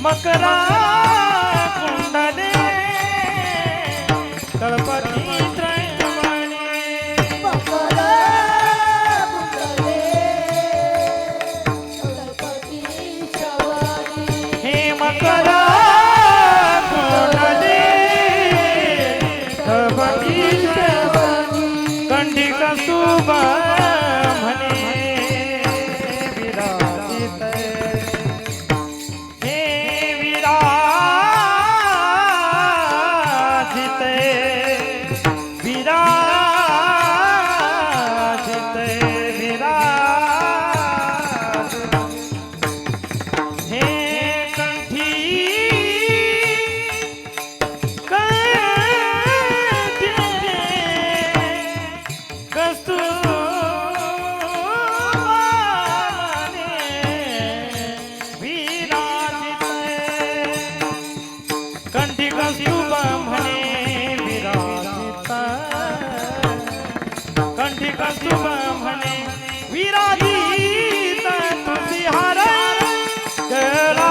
मकरा कुंडले तळपती त्रयवाणी मकरा कुंडले तळपती श्रवणी हे मकरा कुंडले तळपती श्रवणी कंडिक सुबा म्हणे विराजित विराजित तुलसीहार गळा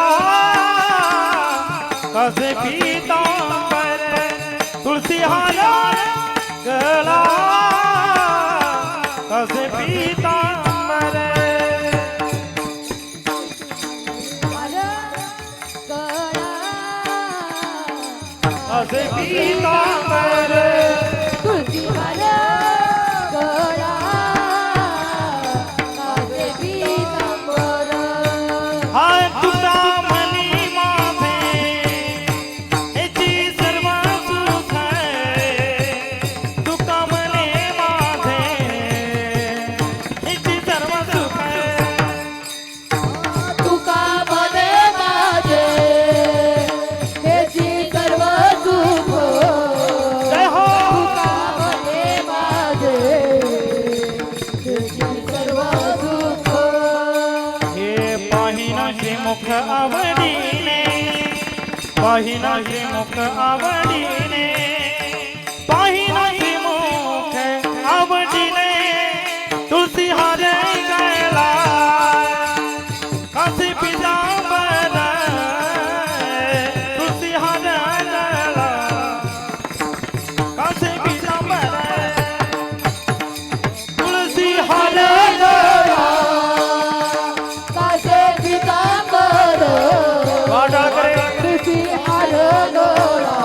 कसे पीतांबर तुलसीहार गळा कसे पीतांबर कसे पीतांबर तुलसीहार गळा कसे पीतांबर हाय तुझा मनी माझे याची सर्व सुख तुका मने माझे याची सर्व सुख तुका मने माझे याची सर्व सुख जय हो तुका मने माझे याची सर्व सुख हे पाहिना श्रीमुख आवडीने पाहिना श्रीमुख आवडीने पाहिना श्रीमुख आवडीने तुलसी हारे गळा कसे पितांबर तुलसी हारे गळा कसे पितांबर तुलसी हारे गळा कसे पीतांबर वाडा करे तुलसीहार गळा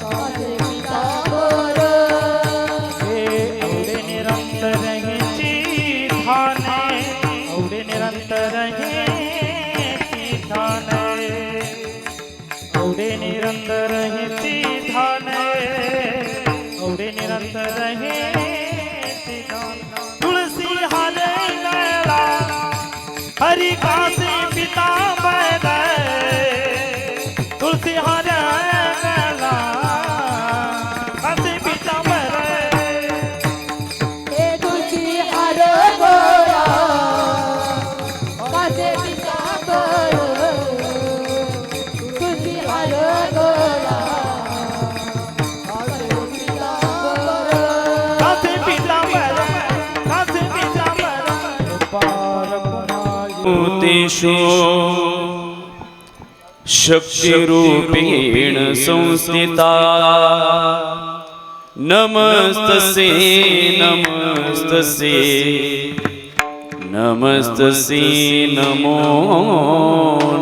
कसे पीतांबर हे औडे निरंतर हिची ठाणे औडे निरंतर हिची ठाणे औडे निरंतर हिची ठाणे औडे निरंतर हिची ठाणे तुलसी हाले गळा हरि कासे पितांबर तुलसी हाले गळा कासे पितांबर हे तुलसीहार गळा कसे पीतांबर तुलसीहार गळा कसे पीतांबर कासे पितांबर कासे पितांबर पार भूतेषु शक्तिरूपेण संस्थिता नमस्तसे नमस्तसे नमस्तसे नमो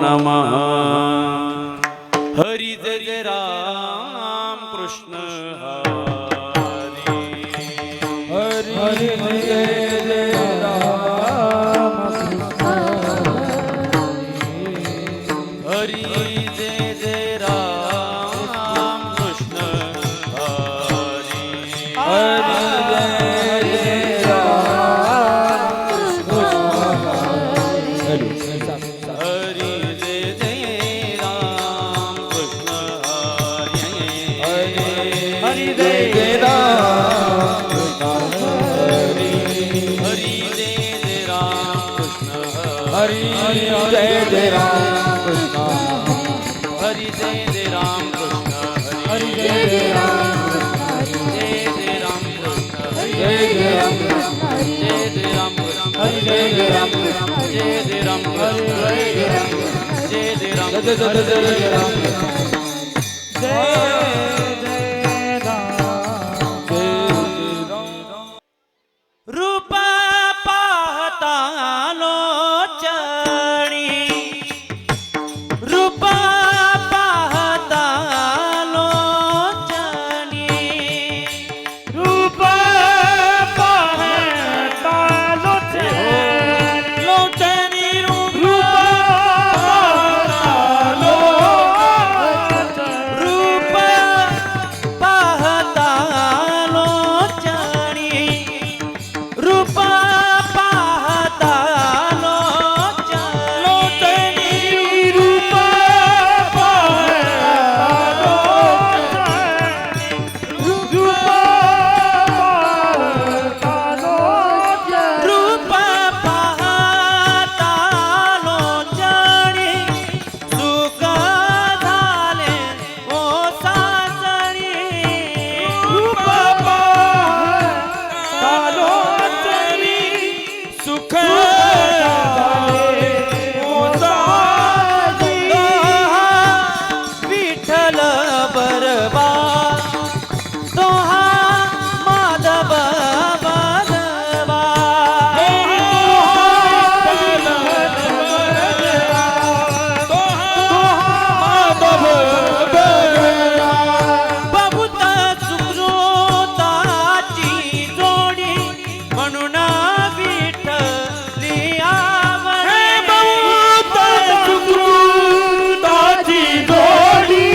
नमः हरि जय राम कृष्ण हरि हरि जय जय राम हरि जय जय राम कृष्ण हरि हरि जय जय राम हरि जय जय राम कृष्ण हरि हरि जय जय राम हरि हरि जय जय राम कृष्ण हरि जय जय राम कृष्ण जय राम कृष्ण हरी जय राम कृष्ण हरी जय राम कृष्ण हरी जय राम कृष्ण हरी जय राम कृष्ण हरी जय राम कृष्ण हरी जय राम जय जय राम जय राम रूप पाहता लोचणी रूप पाहता लोचणी रूप पाहता लोचनी लोचणी रूप रूप पाहता लोचणी रूप पाहता लोचणी रूप रूप पाहता लोचणी सुख झाले ओ सासणी रूप पाहता लोचणी सुख झाले ओ सासणी विठ्ठल बरबा तोहा माधव बरबा बहुत सुकृताची जोडी म्हणून विठ्ठली आवडी बहुत सुकृताची जोडी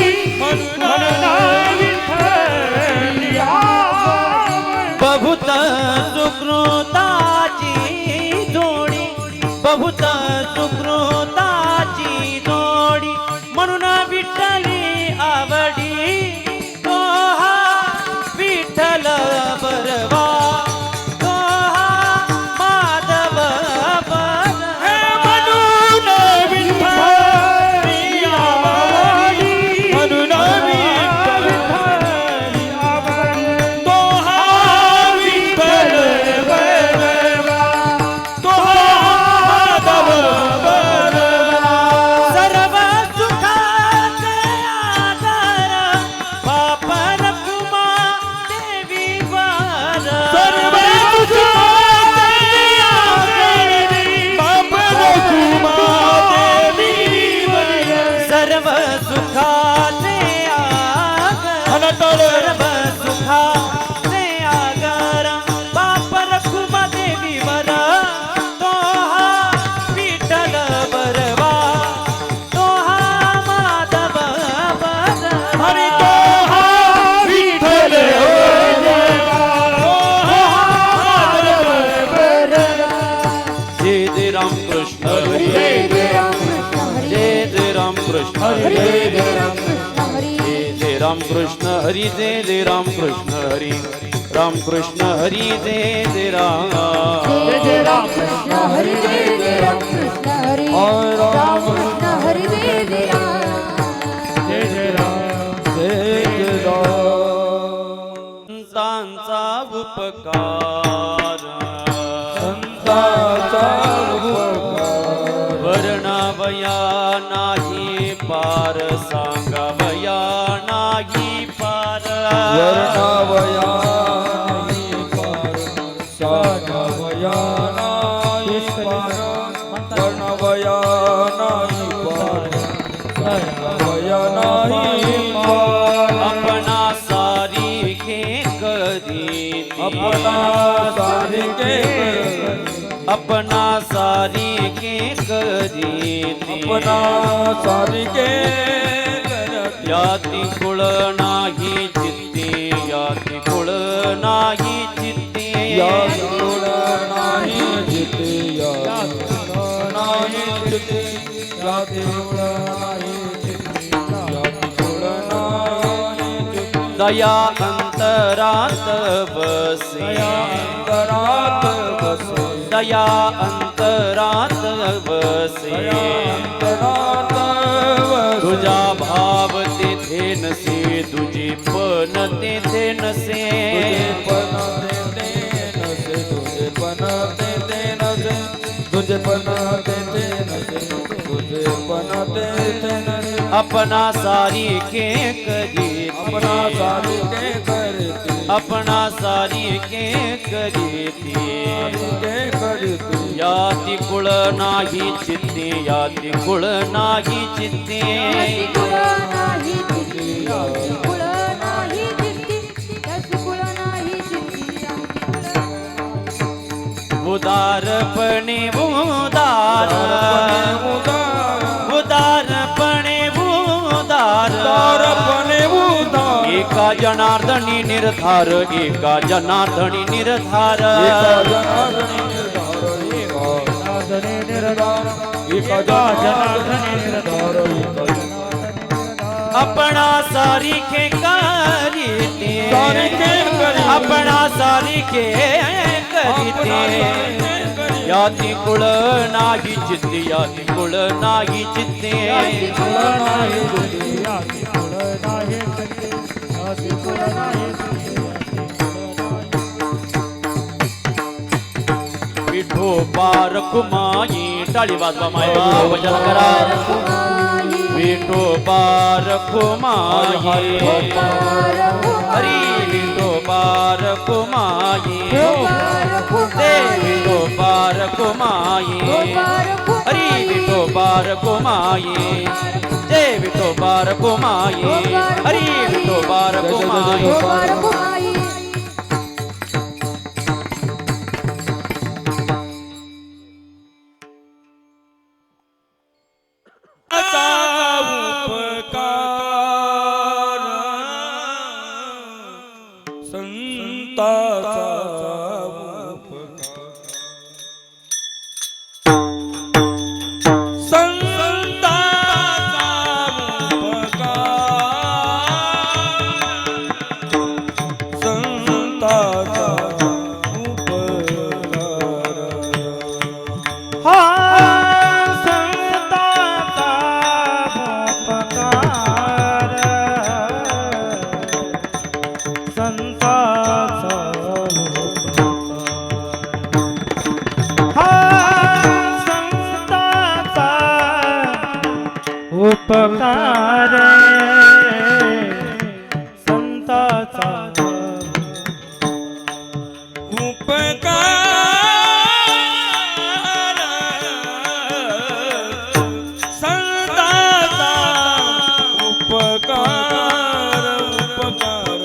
बहुत सुकृताची जोडी बहुत सुकृताची जोडी म्हणून विठ्ठली आवडी तोहा विठ्ठल बरवा तोहा माधव बरवा म्हणून विठ्ठली आवडी म्हणून विठ्ठली आवडी तोहा विठ्ठल बरवा तोहा माधव बरवा सर्व सुखाचे आधार बाप रखुमा देवी वर सर्व सुखाचे आधार बाप रखुमा देवीवर सर्व सुखाचे आगर सर्व सुखाचे आगर बाप रखुमा देवीवर तोहा विठ्ठल बरवा तोहा माधव बरवा हरी तोहा विठ्ठल जय राम कृष्ण हरी जय राम कृष्ण हरी जय राम कृष्ण हरी जय राम कृष्ण हरी जय राम कृष्ण हरी जय राम कृष्ण हरी राम कृष्ण हरी जय राम जय राम कृष्ण हरी जय राम कृष्ण हरी राम कृष्ण हरी जय राम जय जय राम संतांचा उपकार संताचा वर्णावया नाही पार सांगावया नाही पार वर्णावया नाही पार सांगावया नाही पार वर्णावया नाही पार सांगावया नाही पार अपना सारी के करी अपना सारिके अपना सारी के करी अपना सारिके करती याती कुळ नाही चित्ती याती कुळ नाही चित्ती या गुण नाही जिते या गुण नाही जिते या गुण नाही जिते या गुण नाही जिते दया अंतरात बसे अंतरात बसे दया अंतरात बसे अंतरात बसे तुझा भाव तेथे नसे तुझी पण तेथे नसे तुझे पण तेथे नसे तुझे पण तेथे नसे तुझे पण तेथे नसे अपना सारिखे करीती अपना सारिखे करती अपना सारिखे करीती याती कुळ नाही चित्ते याती कुळ नाही चित्ते कुळ नाही चित्ती कुळ नाही चित्ती कुळ नाही चित्ती उदारपणे उदार उदारपणे उदारपणे उदार एका जनार्दनी निर्धार एका जनार्दनी निर्धार अपना सारिखे करीते अपना सारिखे करीते याती कुळ नाही चित्ते याती कुळ नाही चित्ते विठो पार कुमाई टाळी वाजवा मायबा वचन करा विठो पार कुमाई हरी विठो पार कुमाई विठो पार कुमाई हरी विठो पार कुमाई जय विठो पार कुमाई हरी विठो पार कुमाई उपकार संताचा उपकार संताचा उपकार उपकार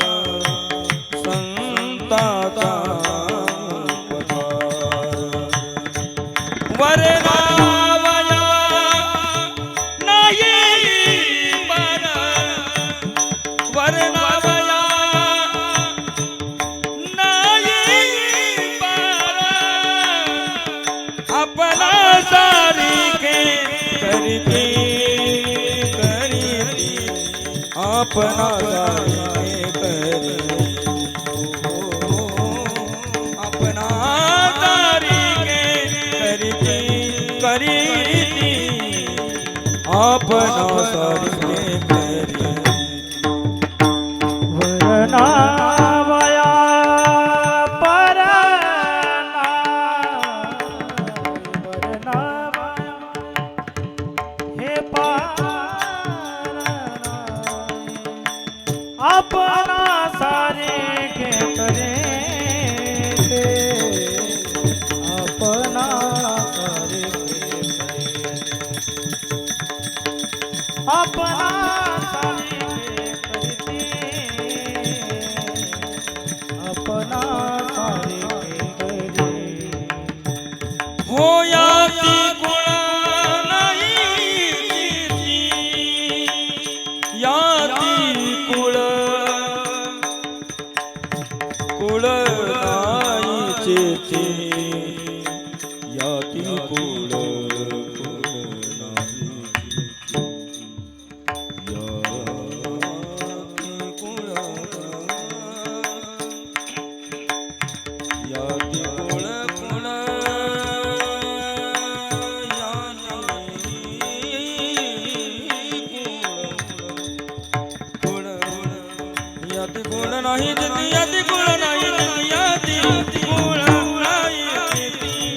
संताचा उपकार वरना अपना सारिखे करती अपना सारिखे अपना सारिखे करती अपना सारिखे वरना अपना सारे के करे अपना सारे के अपना सारे के करते अपना सारे के करे होयाती गुण नाही याती कुळ कुळ नाही चेते याती कुळ नाही नाही देती आधी गुळ नाही देती आधी गुळ नाही देती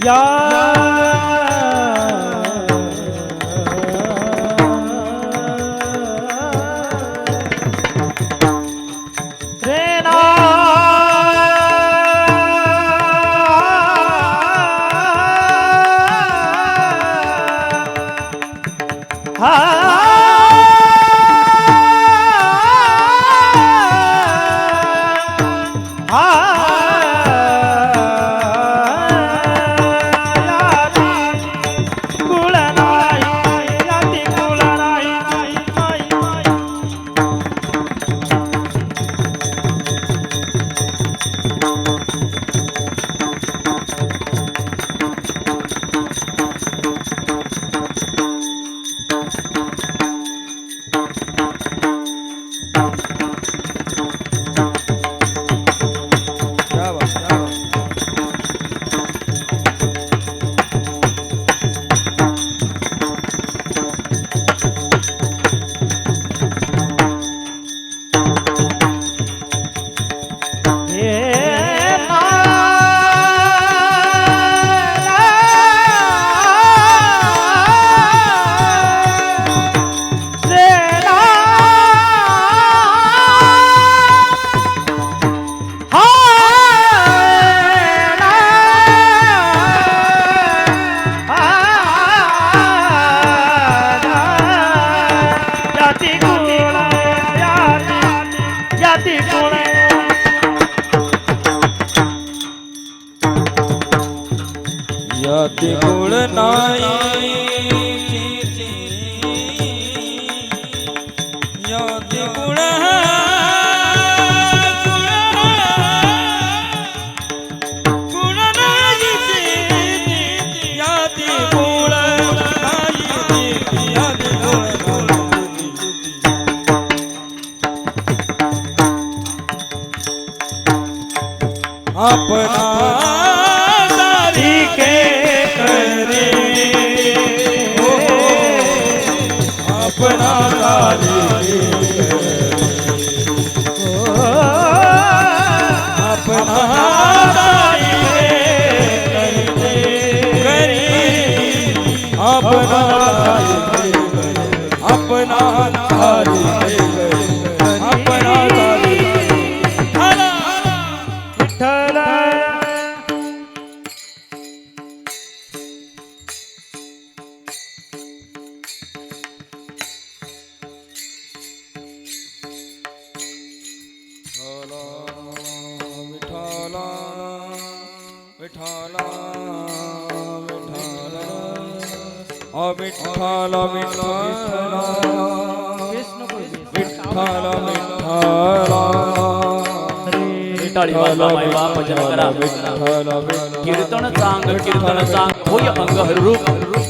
या गुण नाही याती गुळ नाही याती गुळ गुळ नाही याती गुळ नाही याती गुळ अपना अपना अपना अपना अपना विठाला विठाला विठाला विठाला टाळी वाजवा माय बाप भजन करा कीर्तन सांग होय अंग रूप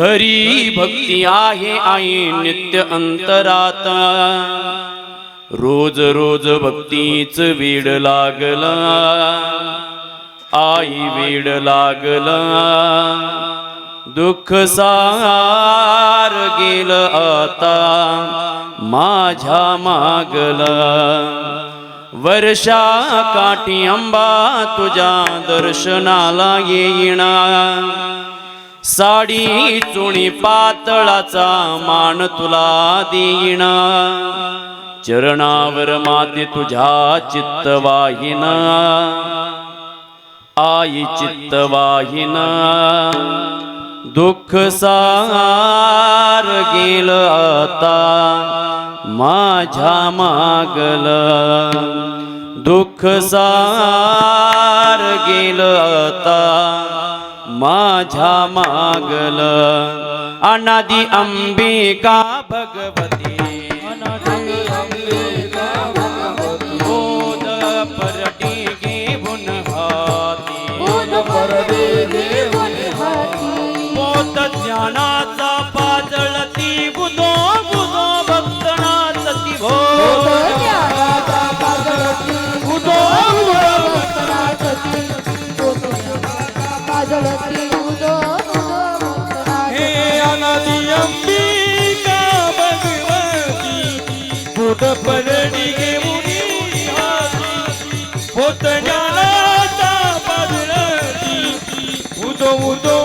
खरी भक्ती आहे आई नित्य अंतरात रोज रोज भक्तीच वेड लागला आई वेड लागला दुःख सार गेल आता माझ्या मागला वर्षा काठी अंबा तुझ्या दर्शनाला येईना साडी चुणी पातळाचा मान तुला देईना चरणावर माते तुझ्या चित्तवाहिना आई चित्तवाहिना दुःख सार गेल आता माझ्या मागल दुःख सार गेल आता माझ्या मागल अनादि अंबिका भगवती बोध परटी घेऊन हाती बोध ज्ञानाचा पाजळती बुधो बुधो भक्तनाचती बोध हे अनादि अंबिका भगवती बुध परडी घेऊन होत ज्ञानाचा पाजळती उदो उदो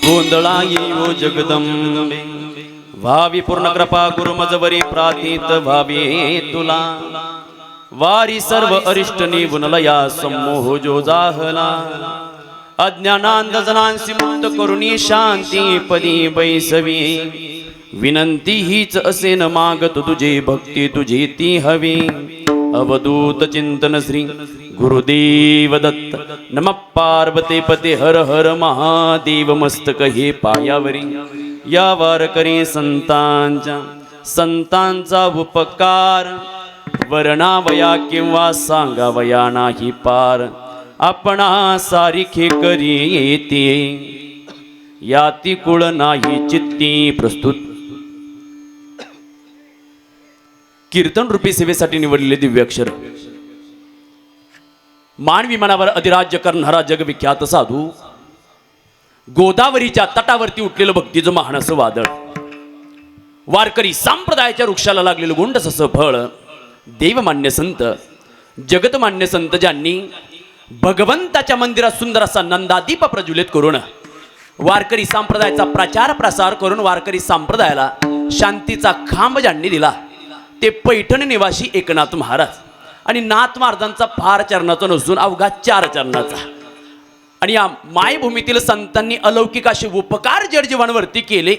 गोंधळा येयो जगदंबे व्हावी पूर्ण कृपा गुरुमजवरी प्रातीत व्हावी तुला वारी सर्व अरिष्ट निवुनलया सम्मोह जो जाहला अज्ञानांधजनांसी मुक्त करुणी शांती पदी बैसवी विनंती हीच असेन मागत तुझे भक्ती तुझी ती हवी अवधूत चिंतन श्री गुरुदेव दत्त नम पार्वते पते हर हर महादेव मस्तक हे पायावरी या वारकरी संतांचा उपकार वर्णावया किंवा सांगावया नाही पार आपणा सारिखे करी येते याती कुळ नाही चित्ती प्रस्तुत कीर्तन रूपी सेवेसाठी निवडलेले दिव्याक्षर मानवी मनावर अधिराज्य करणारा जगविख्यात साधू गोदावरीच्या तटावरती उठलेलं भक्तीचं महानसं वादळ वारकरी संप्रदायाच्या वृक्षाला लागलेलं गुंडसं फळ देवमान्य संत जगतमान्य संत ज्यांनी भगवंताच्या मंदिरात सुंदर असा नंदादीप प्रज्वलित करून वारकरी संप्रदायाचा प्रचार प्रसार करून वारकरी संप्रदायाला शांतीचा खांब ज्यांनी दिला ते पैठण निवासी एकनाथ महाराज आणि नाथ महाराजांचा फार चरणाचा नसून अवघा 4 चरणाचा आणि या मायभूमीतील संतांनी अलौकिक असे उपकार जडजीवांवरती केले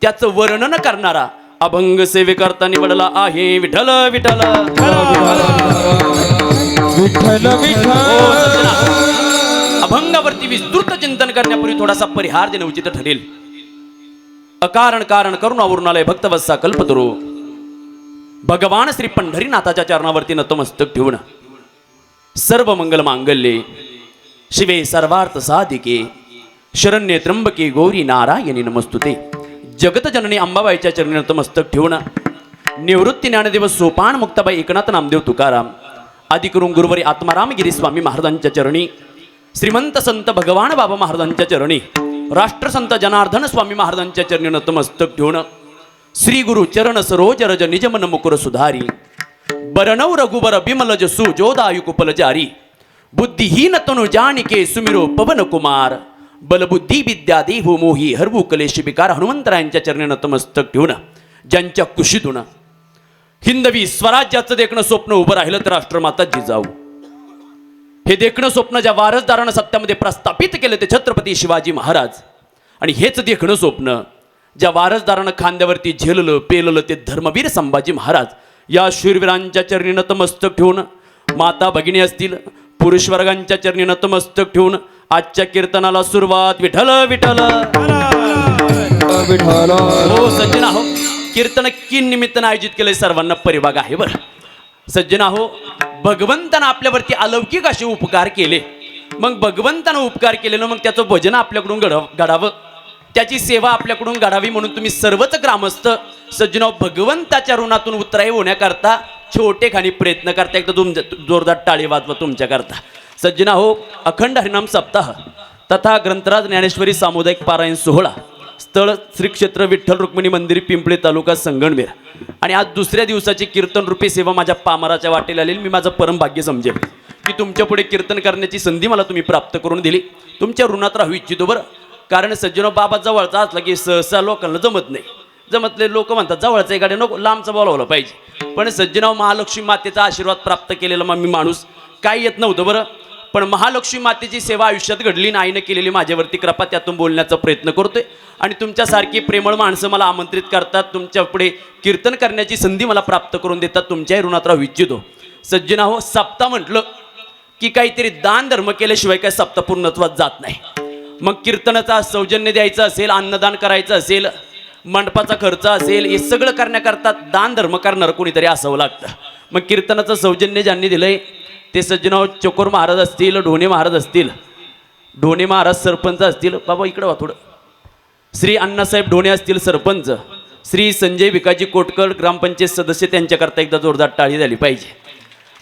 त्याचं वर्णन करणारा अभंग सेवेकरता निवडला आहे विठ्ठल विठ्ठल विठ्ठल विठ्ठल अभंगावरती विस्तृत चिंतन करण्यापूर्वी थोडासा परिहार देणे उचित ठरेल अकारण कारण करुणावरून भक्तवत्सा कल्पतरू भगवान श्री पंढरीनाथाच्या चरणावरती नतमस्तक ठेवून सर्व मंगल मांगल्ये शिवे सर्वार्थ साधिके शरण्ये त्र्यंबके गौरी नारायणी नमस्तुते जगत जननी अंबाबाईच्या चरणी नतमस्तक ठेवून निवृत्ती ज्ञानदेव सोपान मुक्ताबाई एकनाथ नामदेव तुकाराम आदि करून गुरुवारी आत्माराम गिरी स्वामी महाराजांच्या चरणी श्रीमंत संत भगवान बाबा महाराजांच्या चरणी राष्ट्रसंत जनार्दन स्वामी महाराजांच्या चरणी नतमस्तक ठेवून श्री गुरु चरण सरोज रज निजमन मुकुर सुधारी बरनौ रघुबर बिमल जसु जोदायु कुपल जारी बुद्धिहीन तनु जानिके सुमिरो पवन कुमार बलबुद्धी विद्या देहु मोही हरवू कलेशी विकार हनुमंतरायांच्या चरणी नतमस्तक ठेवून ज्यांच्या कुशीतून हिंदवी स्वराज्याचं देखणं स्वप्न उभं राहिलं तर राष्ट्रमाता जिजाऊ हे देखणं स्वप्न ज्या वारसदारानं सत्यामध्ये प्रस्थापित केलं ते छत्रपती शिवाजी महाराज आणि हेच देखणं स्वप्न ज्या वारसदारानं खांद्यावरती झेललं पेललं ते धर्मवीर संभाजी महाराज या शूरवीरांच्या चरणी नतमस्तक ठेवून माता भगिनी असतील पुरुष वर्गांच्या चरणी नतमस्तक ठेवून आजच्या कीर्तनाला सुरुवात. विठ्ठल विठ्ठल विठ्ठल हो सज्जना हो, कीर्तन किन निमित्तानं आयोजित केलंय सर्वांना परिभाग आहे बरं. सज्जना हो, भगवंतानं आपल्यावरती अलौकिक असे उपकार केले. मग भगवंतानं उपकार केलेलं मग त्याचं भजन आपल्याकडून घडावं, त्याची सेवा आपल्याकडून घडावी म्हणून तुम्ही सर्वच ग्रामस्थ सज्जना भगवंताच्या ऋणातून उतराई होण्याकरता छोटे खाणी प्रयत्न करता. एकदा जोरदार टाळी वाजवा तुमच्याकरता. सज्जना हो, अखंड हरिनाम सप्ताह तथा ग्रंथराज ज्ञानेश्वरी सामुदायिक पारायण सोहळा, स्थळ श्री क्षेत्र विठ्ठल रुक्मिणी मंदिर, पिंपळी, तालुका संगमनेर. आणि आज दुसऱ्या दिवसाची कीर्तन रूपी सेवा माझ्या पामराच्या वाटेला आलेली. मी माझं परम भाग्य समजेल की तुमच्या पुढे कीर्तन करण्याची संधी मला तुम्ही प्राप्त करून दिली. तुमच्या ऋणात राहू इच्छितो बरं. कारण सज्जनो बाबा जवळचा असला की सहसा लोकांना जमत नाही. जमतले लोक म्हणतात जवळचा आहे गाडी नको, लांबचं बोलावलं पाहिजे. पण सज्जनाव महालक्ष्मी मातेचा आशीर्वाद प्राप्त केलेला मग मी माणूस काय येत नव्हतं बरं. पण महालक्ष्मी मातेची सेवा आयुष्यात घडली आणि आईनं केलेली माझ्यावरती कृपा, त्यातून बोलण्याचा प्रयत्न करतोय. आणि तुमच्यासारखी प्रेमळ माणसं मला आमंत्रित करतात, तुमच्या पुढे कीर्तन करण्याची संधी मला प्राप्त करून देतात. तुमच्याही ऋणात राहू इच्छितो. सज्जना हो, सप्ताह म्हटलं की काहीतरी दान धर्म केल्याशिवाय काय सप्ताह पूर्णत्वात जात नाही. मग कीर्तनाचा सौजन्य द्यायचं असेल, अन्नदान करायचं असेल, मंडपाचा खर्च असेल, हे सगळं करण्याकरता दान धर्म करणारं कोणीतरी असावं लागतं. मग कीर्तनाचं सौजन्य ज्यांनी दिलंय ते सज्जना चकोर महाराज असतील, ढोणे महाराज असतील, ढोणे महाराज सरपंच असतील, बाबा इकडं वा थोडं, श्री अण्णासाहेब ढोणे असतील सरपंच, श्री संजय भिकाजी कोटकर ग्रामपंचायत सदस्य, त्यांच्याकरता एकदा जोरदार टाळी झाली पाहिजे.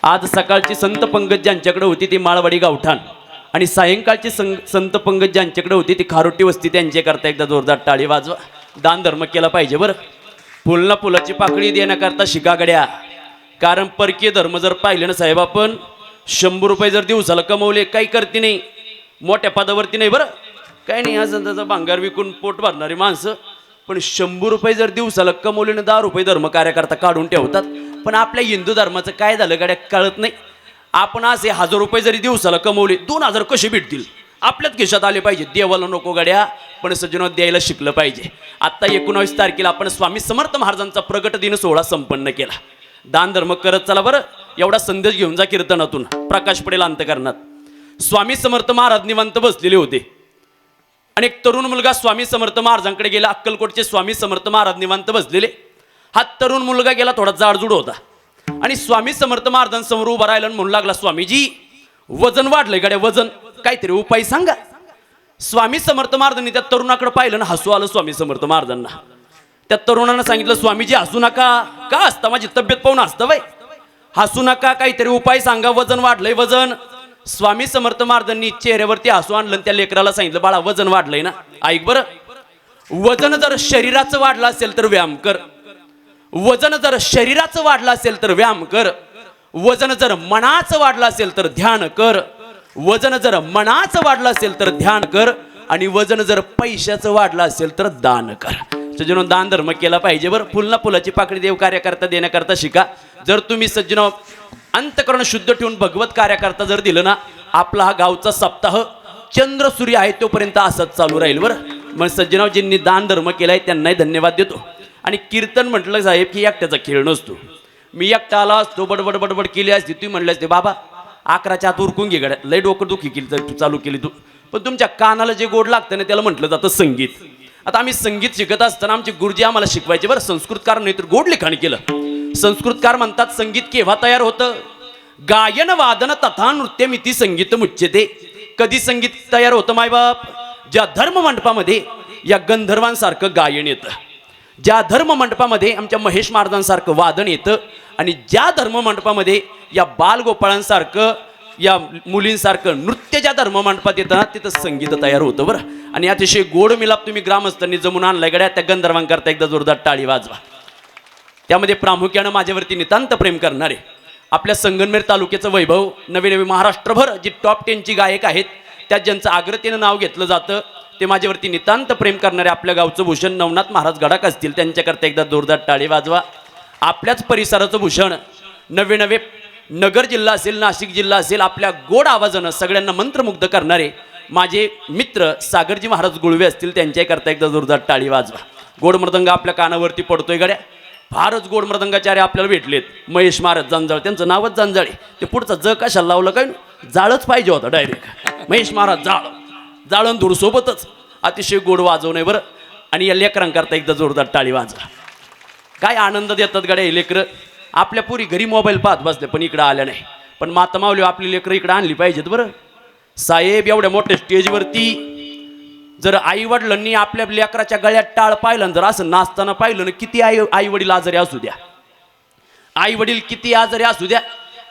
आज सकाळची संत पंगत ज्यांच्याकडे होती ती माळवाडी गावठाण, आणि सायंकाळची संत पंगत ज्यांच्याकडे होती ती खारोटी वस्ती, त्यांच्याकरता एकदा जोरदार टाळी वाजवा. दान धर्म केला पाहिजे बरं. फुलना फुलाची पाकळी देण्याकरता शिकागड्या. कारण परकीय धर्म जर पाहिले ना साहेब, आपण 100 रुपये जर दिवसाला कमवले काही करते नाही, मोठ्या पदावरती नाही बरं, काही नाही असं त्याचा भांगार विकून पोट भरणारी माणसं. पण 100 रुपये जर दिवसाला कमवले ना 10 रुपये धर्म कार्याकरता काढून ठेवतात. पण आपल्या हिंदू धर्माचं काय झालं गाड्या कळत नाही. आपण असे 1000 रुपये जरी दिवसाला कमवले, 2000 कसे भेटतील आपल्याच खिशात आले पाहिजे. देवाला नको गाड्या, पण सज्जनात द्यायला शिकलं पाहिजे. आत्ता 19 तारखेला आपण स्वामी समर्थ महाराजांचा प्रगट दिन सोहळा संपन्न केला. दान धर्म करत चला बरं. एवढा संदेश घेऊन जा कीर्तनातून, प्रकाश पडेल अंतकरणात. स्वामी समर्थ महाराज निवांत बसलेले होते आणि एक तरुण मुलगा स्वामी समर्थ महाराजांकडे गेला. अक्कलकोटचे स्वामी समर्थ महाराज निवांत बसलेले. हा तरुण मुलगा गेला, थोडा जाडजूड होता, आणि स्वामी समर्थ महाराजांसमोर उभा राहिला आणि म्हणू लागला, स्वामीजी वजन वाढलंय गाड्या, वजन काहीतरी उपाय सांगा. स्वामी समर्थ महाराजांनी त्या तरुणाकडे पाहिलं ना हसू आलं स्वामी समर्थ महाराजांना. त्या तरुणानं सांगितलं, स्वामीजी हसू नका. का हसता? माझी तब्येत पाहून हसतं वय. हसू नका, काहीतरी उपाय सांगा, वजन वाढलंय वजन. स्वामी समर्थ महाराजांनी चेहऱ्यावरती हसू आणलं, त्या लेकराला सांगितलं, बाळा वजन वाढलंय ना, ऐक बरं, वजन जर शरीराचं वाढलं असेल तर व्यायाम कर. वजन जर शरीराचं वाढलं असेल तर व्यायाम कर. वजन जर मनाचं वाढलं असेल तर ध्यान कर. वजन जर मनाचं वाढलं असेल तर ध्यान कर. आणि वजन जर पैशाचं वाढलं असेल तर दान कर. सज्जनो, दान धर्म केला पाहिजे बरं. फुलना फुलाची पाकळी देव कार्याकरता देण्याकरता शिका. जर तुम्ही सज्जनो अंतकरण शुद्ध ठेवून भगवत कार्याकरता जर दिलं ना, आपला हा गावचा सप्ताह चंद्र सूर्य आहे तोपर्यंत असंच चालू राहील बरं. मग सज्जनाव ज्यांनी दान धर्म केलाय त्यांनाही धन्यवाद देतो. आणि कीर्तन म्हटलं साहेब की एकट्याचा खेळ नसतो. मी एकटा आला असतो, बडबड बडबड केली असती, तुम्ही म्हणले असते बाबा 11च्या आत उरकून घे गड्या, लय डोकं दुखी केली तू चालू केली तू. पण तुमच्या कानाला जे गोड लागतं ना त्याला म्हटलं जातं संगीत. आता आम्ही संगीत शिकत असताना आमचे गुरुजी आम्हाला शिकवायचे बरं. संस्कृतकार नाही तर गोड लिखाण केलं. संस्कृतकार म्हणतात, संगीत केव्हा तयार होतं? गायन वादन तथा नृत्यमिती संगीत मुच्यते. कधी संगीत तयार होतं मायबाप? ज्या धर्म मंडपामध्ये या गंधर्वांसारखं गायन येतं, ज्या धर्म मंडपामध्ये आमच्या महेश महाराजांसारखं वादन येतं, आणि ज्या धर्म मंडपामध्ये या बालगोपाळांसारखं या मुलींसारखं नृत्य ज्या धर्म मंडपात येतं ना, तिथं संगीत तयार होतं बरं. आणि अतिशय गोड मिलाप तुम्ही ग्रामस्थांनी जमून आणलाय गड्या. त्या गंधर्वांकरता एकदा जोरदार टाळी वाजवा. त्यामध्ये प्रामुख्यानं माझ्यावरती नितांत प्रेम करणारे आपल्या संगमनेर तालुक्याचं वैभव, नवे नवे महाराष्ट्रभर जी टॉप 10ची गायक आहेत, त्यात ज्यांचं आग्रतेनं नाव घेतलं जातं, ते माझ्यावरती नितांत प्रेम करणारे आपल्या गावचं भूषण नवनाथ महाराज गडाक असतील, त्यांच्याकरता एकदा जोरदार टाळी वाजवा. आपल्याच परिसराचं भूषण नवे नवे नगर जिल्हा असेल, नाशिक जिल्हा असेल, आपल्या गोड आवाजानं सगळ्यांना मंत्रमुग्ध करणारे माझे मित्र सागरजी महाराज गुळवे असतील, त्यांच्याकरता एकदा जोरदार टाळी वाजवा. गोड मृदंग आपल्या कानावरती पडतोय गड्या. फारच गोड मृदंगाचार्य आपल्याला भेटलेत. महेश महाराज जांजाळ, त्यांचं नावच जांजाळे. ते पुढचं ज कशाला लावलं काय, जाळच पाहिजे होता डायरेक्ट महेश महाराज जाळण धूर सोबतच अतिशय गोड वाजवणे बरं. आणि या लेकरांकरता एकदा जोरदार टाळी वाजवा. काय आनंद देतात गाड्या हे लेकरं. आपल्या पुरी घरी मोबाईल पाहत बसले पण इकडं आल्या नाही. पण माता माऊली आपली लेकरं इकडं आणली पाहिजेत बरं. साहेब एवढ्या मोठ्या स्टेजवरती जर आई वडिलांनी आपल्या लेकराच्या गळ्यात टाळ पाहिलं जर असं नाचताना पाहिलं ना किती आई वडील आजारी असू द्या आई वडील किती आजारी असू द्या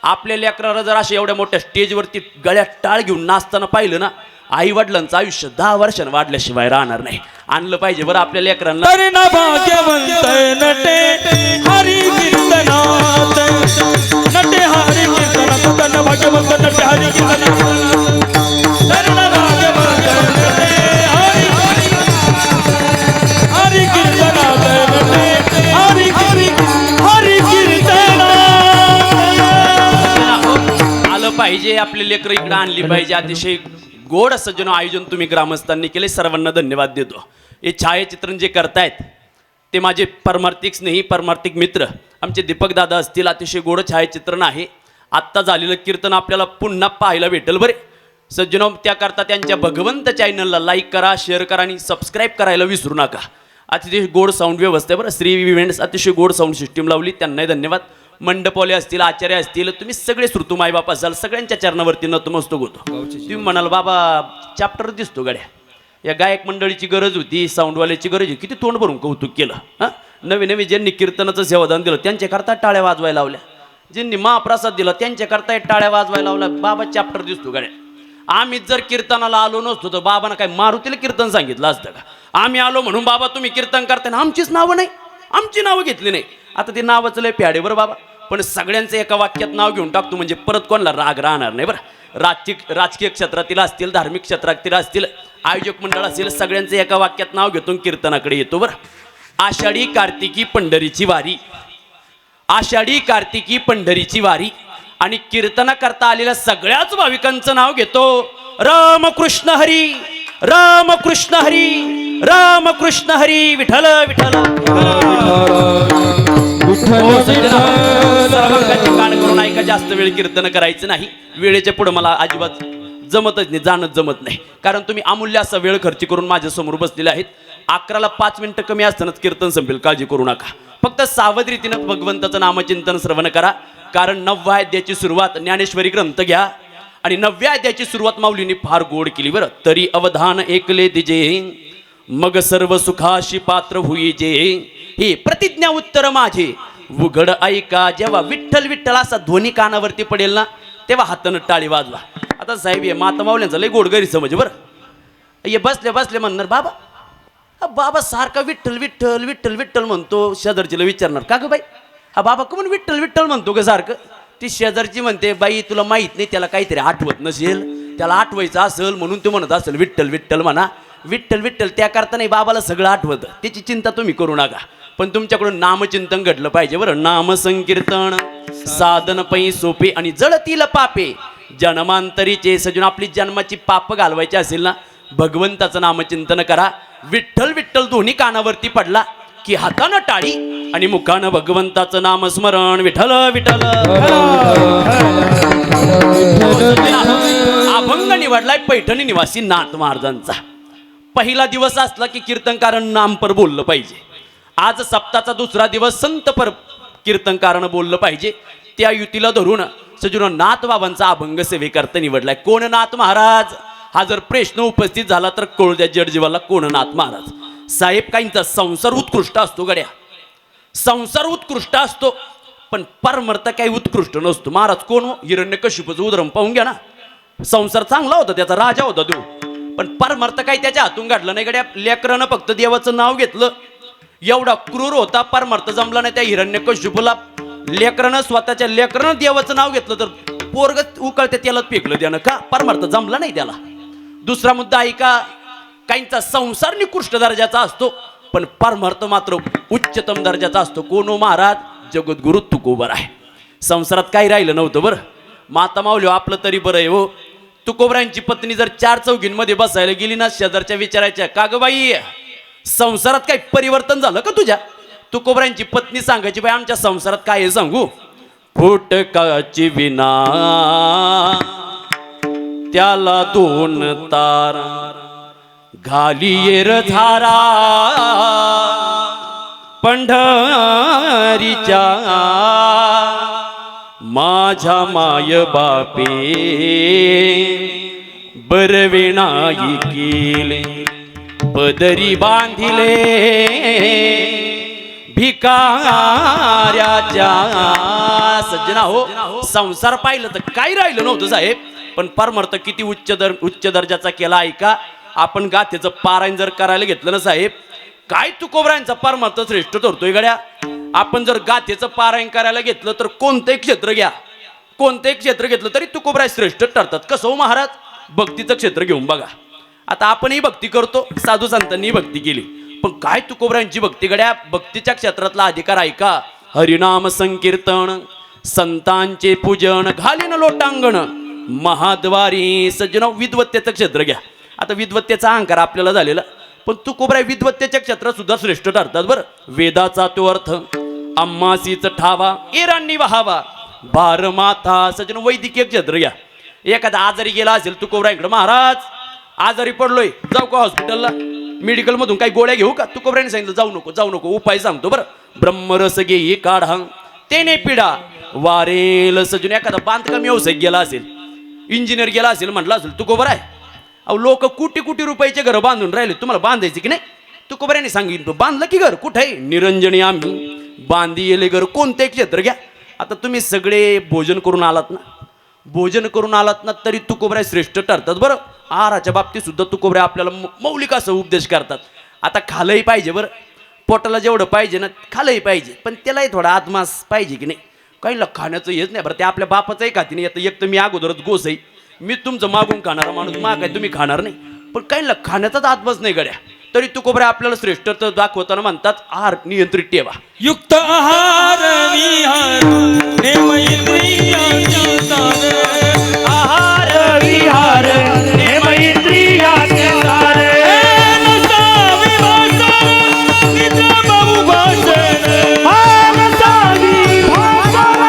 आपल्या लेकराला जर अशा एवढ्या मोठ्या स्टेजवरती गळ्यात टाळ घेऊन नाचताना पाहिलं ना आई वडिलांचं आयुष्य 10 वर्षांनी वाढल्याशिवाय राहणार नाही. आणलं पाहिजे बरं आपल्या लेकरांना. हरी ना भाग्यवंत नटे हरी कीर्तनात नटे हरी कीर्तनात तन भाग्यवंत नटे हरी कीर्तनात हरी ना भाग्यवंत नटे हरी कीर्तनात नटे हरी कीर्तनात. आलं पाहिजे आपले लेकरं इकडं आणली पाहिजे. अतिशय गोड असं जण आयोजन तुम्ही ग्रामस्थांनी केले सर्वांना धन्यवाद देतो. हे छायाचित्रण जे करतायत ते माझे परमार्थिक स्नेही परमार्थिक मित्र आमचे दीपक दादा असतील. अतिशय गोड छायाचित्रण आहे. आत्ता झालेलं कीर्तन आपल्याला पुन्हा पाहायला भेटेल बरे सज्जनो. त्याकरता त्यांच्या भगवंत चॅनलला लाईक करा शेअर करा आणि सबस्क्राईब करायला विसरू नका. अतिशय गोड साऊंड व्यवस्था बरं. श्री इव्हेंट्स अतिशय गोड साऊंड सिस्टीम लावली त्यांनाही धन्यवाद. मंडपवाले असतील आचार्य असतील तुम्ही सगळे श्रुतू मायबाप असाल सगळ्यांच्या चरणावरती नतमस्तक होतो. तुम्ही म्हणाल बाबा चॅप्टर दिसतो गाड्या या गायक मंडळीची गरज होती साऊंडवाल्याची गरज होती किती तोंड भरून कौतुक केलं. हां नवीन नवीन ज्यांनी कीर्तनाचं सेवादान दिलं त्यांच्याकरता टाळ्या वाजवायला लावल्या. ज्यांनी महाप्रसाद दिला त्यांच्याकरता टाळ्या वाजवायला लावल्या. बाबा चॅप्टर दिसतो गाड्या. आम्ही जर कीर्तनाला आलो नसतो तर बाबांना काय मारुतीला कीर्तन सांगितलं असतं का. आम्ही आलो म्हणून बाबा तुम्ही कीर्तन करताना आमचीच नावं नाही आमची नावं घेतली नाही. आता ते नावाचं लय प्याडे बरं बाबा पण सगळ्यांचं एका वाक्यात नाव घेऊन टाकतो म्हणजे परत कोणाला राग राहणार नाही बरं. राजकीय क्षेत्रातील असतील धार्मिक क्षेत्रातील असतील आयोजक मंडळ असतील सगळ्यांचं एका वाक्यात नाव घेतो कीर्तनाकडे येतो बरं. आषाढी कार्तिकी पंढरीची वारी आषाढी कार्तिकी पंढरीची वारी आणि कीर्तना करता आलेल्या सगळ्याच भाविकांचं नाव घेतो. रामकृष्ण हरी रामकृष्ण हरी रामकृष्ण हरी विठ्ठल विठ्ठल. कान करून ऐका जास्त वेळ कीर्तन करायचं नाही. वेळेच्या पुढे मला अजिबात जमतच नाही जाणत जमत नाही कारण तुम्ही अमूल्य असा वेळ खर्च करून माझ्या समोर बसलेले आहेत. 11ला 5 मिनिटं कमी असतानाच कीर्तन संपेल काळजी करू नका. फक्त सावध रीतीनं भगवंताचं नामचिंतन श्रवण करा कारण 9व्या अध्यायाची सुरुवात ज्ञानेश्वरी ग्रंथ घ्या आणि 9व्या अध्यायाची सुरुवात माऊलींनी फार गोड केली बरं. तरी अवधान ऐकले दिजे मग सर्व सुखाशी पात्र होईजे हे प्रतिज्ञा उत्तर माझे उघड ऐका. जेव्हा विठ्ठल विठ्ठल असा ध्वनी कानावरती पडेल ना तेव्हा हातानं टाळी वाजवा. आता साहेब हे माता माऊल्यांचा लय गोड गैरसमज बरं. हे बसले बसले म्हणणार बाबा बाबा सारखा विठ्ठल विठ्ठल विठ्ठल विठ्ठल म्हणतो. शेजारचीला विचारणार का ग बाई हा बाबा का म्हणून विठ्ठल विठ्ठल म्हणतो ग सारखं. ती शेजारची म्हणते बाई तुला माहित नाही त्याला काहीतरी आठवत नसेल त्याला आठवायचं असेल म्हणून तो म्हणत असेल विठ्ठल विठ्ठल म्हणा. विठ्ठल विठ्ठल त्या करता नाही बाबाला सगळं आठवतं त्याची चिंता तुम्ही करू नका. पण तुमच्याकडून नामचिंतन घडलं पाहिजे बरं. नाम संकीर्तन साधन पै सोपे आणि जळतील पापे जन्मांतरीचे. सजून आपली जन्माची पाप घालवायची असेल ना भगवंताचं नामचिंतन करा. विठ्ठल विठ्ठल दोन्ही कानावरती पडला की हातानं टाळी आणि मुखानं भगवंताचं नामस्मरण विठ्ठल विठ्ठल. अभंग निवडलाय पैठणी निवासी नाथ महाराजांचा. पहिला दिवस असला की कीर्तनकारण नामपर बोललं पाहिजे. आज सप्ताचा दुसरा दिवस संतपर कीर्तनकारण बोललं पाहिजे. त्या युतीला धरून सजून नाथ बाबांचा अभंग सेवेकरता निवडलाय. कोण नाथ महाराज हा जर प्रश्न उपस्थित झाला तर कळू द्या जडजीवाला कोण नाथ महाराज. साहेब काहींचा संसार उत्कृष्ट असतो गड्या संसार उत्कृष्ट असतो पण परमर्थ काही उत्कृष्ट नसतो. महाराज कोण हिरण्यकशिपूचं उदाहरण पाहून घ्या ना. संसार चांगला होता त्याचा राजा होता तो पण परमर्थ काही त्याच्या हातून घडलं नाही गड्या. लेकरानं फक्त देवाचं नाव घेतलं एवढा क्रूर होता परमर्थ जमला नाही त्या हिरण्यकशिपूला. लेकरानं स्वतःच्या लेकरानं देवाचं नाव घेतलं तर पोरग उकळते त्यालाच फेकलं त्यानं का परमर्थ जमला नाही त्याला. दुसरा मुद्दा ऐका काहींचा संसार निकृष्ट दर्जाचा असतो पण परमार्थ मात्र उच्चतम दर्जाचा असतो. कोण महाराज जगद्गुरु तुकोबर आहे. संसारात काही राहिलं नव्हतं बरं. माता माऊली आपलं तरी बरं आहे हो. तुकोबरांची पत्नी जर 4 चौघींमध्ये बसायला गेली ना शेजारच्या विचारायच्या का ग बाई संसारात काही परिवर्तन झालं का तुझ्या. तुकोबरांची पत्नी सांगायची बाई आमच्या संसारात काय आहे सांगू. फुटकाची विना त्याला दोन तार घालिये धारा पंढरीच्या माझ्या माय बापे बरविणाई केले पदरी बांधिले भिकाऱ्याच्या. सज्जना हो, संसार पाहिलं तर काही राहिलं नव्हतं साहेब, पण परमार्थ किती उच्च दर्जाचा केला ऐका. आपण गाथेचं पारायण जर करायला घेतलं ना साहेब, काय तुकोबरायांचा परमार्थ श्रेष्ठ ठरतोय गड्या. आपण जर गाथेचं पारायण करायला घेतलं तर कोणतंही क्षेत्र घ्या, कोणतंही क्षेत्र घेतलं तरी तुकोबराय श्रेष्ठ ठरतात. कसं हो महाराज, भक्तीचं क्षेत्र घेऊन बघा. आता आपणही भक्ती करतो, साधू संतांनी भक्ती केली, पण काय तुकोबरायांची भक्ती गड्या. भक्तीच्या क्षेत्रातला अधिकार ऐका. हरिनाम संकीर्तन, संतांचे पूजन, घालीन लोटांगण महाद्वारी. सज्जन विद्वत्तेचं क्षेत्र घ्या. आता विद्वत्तेचा अहंकार आपल्याला झालेला, पण तुकोबराय विद्वत्तेच्या क्षेत्रात सुद्धा श्रेष्ठ ठरतात बरं. वेदाचा तो अर्थ अम्मासीच ठावा एरांनी वहावा भार माथा. सज्जन वैद्यकीय क्षेत्र घ्या. एखादा आजारी गेला असेल तुकोबरायांकडे, महाराज आजारी पडलोय, जाऊ का हॉस्पिटलला, मेडिकल मधून काही गोळ्या घेऊ का? तुकोबरायांनी सांगितलं जाऊ नको, जाऊ नको, उपाय सांगतो बरं. ब्रह्मरस घे काढा तेने पिढा वारेल. सजून एखादा बांधकाम व्यावसायिक गेला असेल, इंजिनियर गेला असेल, म्हटलं असेल तुकोबराय अहो लोक कोटी कोटी रुपयाचे घर बांधून राहिले, तुम्हाला बांधायचे की नाही? तुकोबरायांनी सांगितलं बांधलं की घर कुठे? निरंजनी आम्ही बांधी येले घर. कोणते क्षेत्र घ्या. आता तुम्ही सगळे भोजन करून आलात ना, भोजन करून आलात ना, तरी तुकोबराय श्रेष्ठ ठरतात बरं. आहाराच्या बाबतीत सुद्धा तुकोबराय आपल्याला मौलिक असं उपदेश करतात. आता खालंही पाहिजे बरं, पोटाला जेवढं पाहिजे ना खालंही पाहिजे, पण त्यालाही थोडा आत्मास पाहिजे की नाही? काहीला खाण्याचं हेच नाही बरं. ते आपल्या बापाचंही खाती नाही येतं. एक तर मी अगोदरच गोसाई, मी तुमचं मागून खाणारा माणूस, मा काय तुम्ही खाणार नाही, पण काहीला खाण्याचाच आत्माच नाही गड्या. तरी तुकोबराय आपल्याला श्रेष्ठ दाखवताना म्हणतात आहार नियंत्रित ठेवा. युक्त आहार विहार नेम इंद्रियाचे सार. आहार विहार नेम इंद्रियाचे सारे. नसावी भाषण निद्रा बहुभाषण. नसावी भाषण.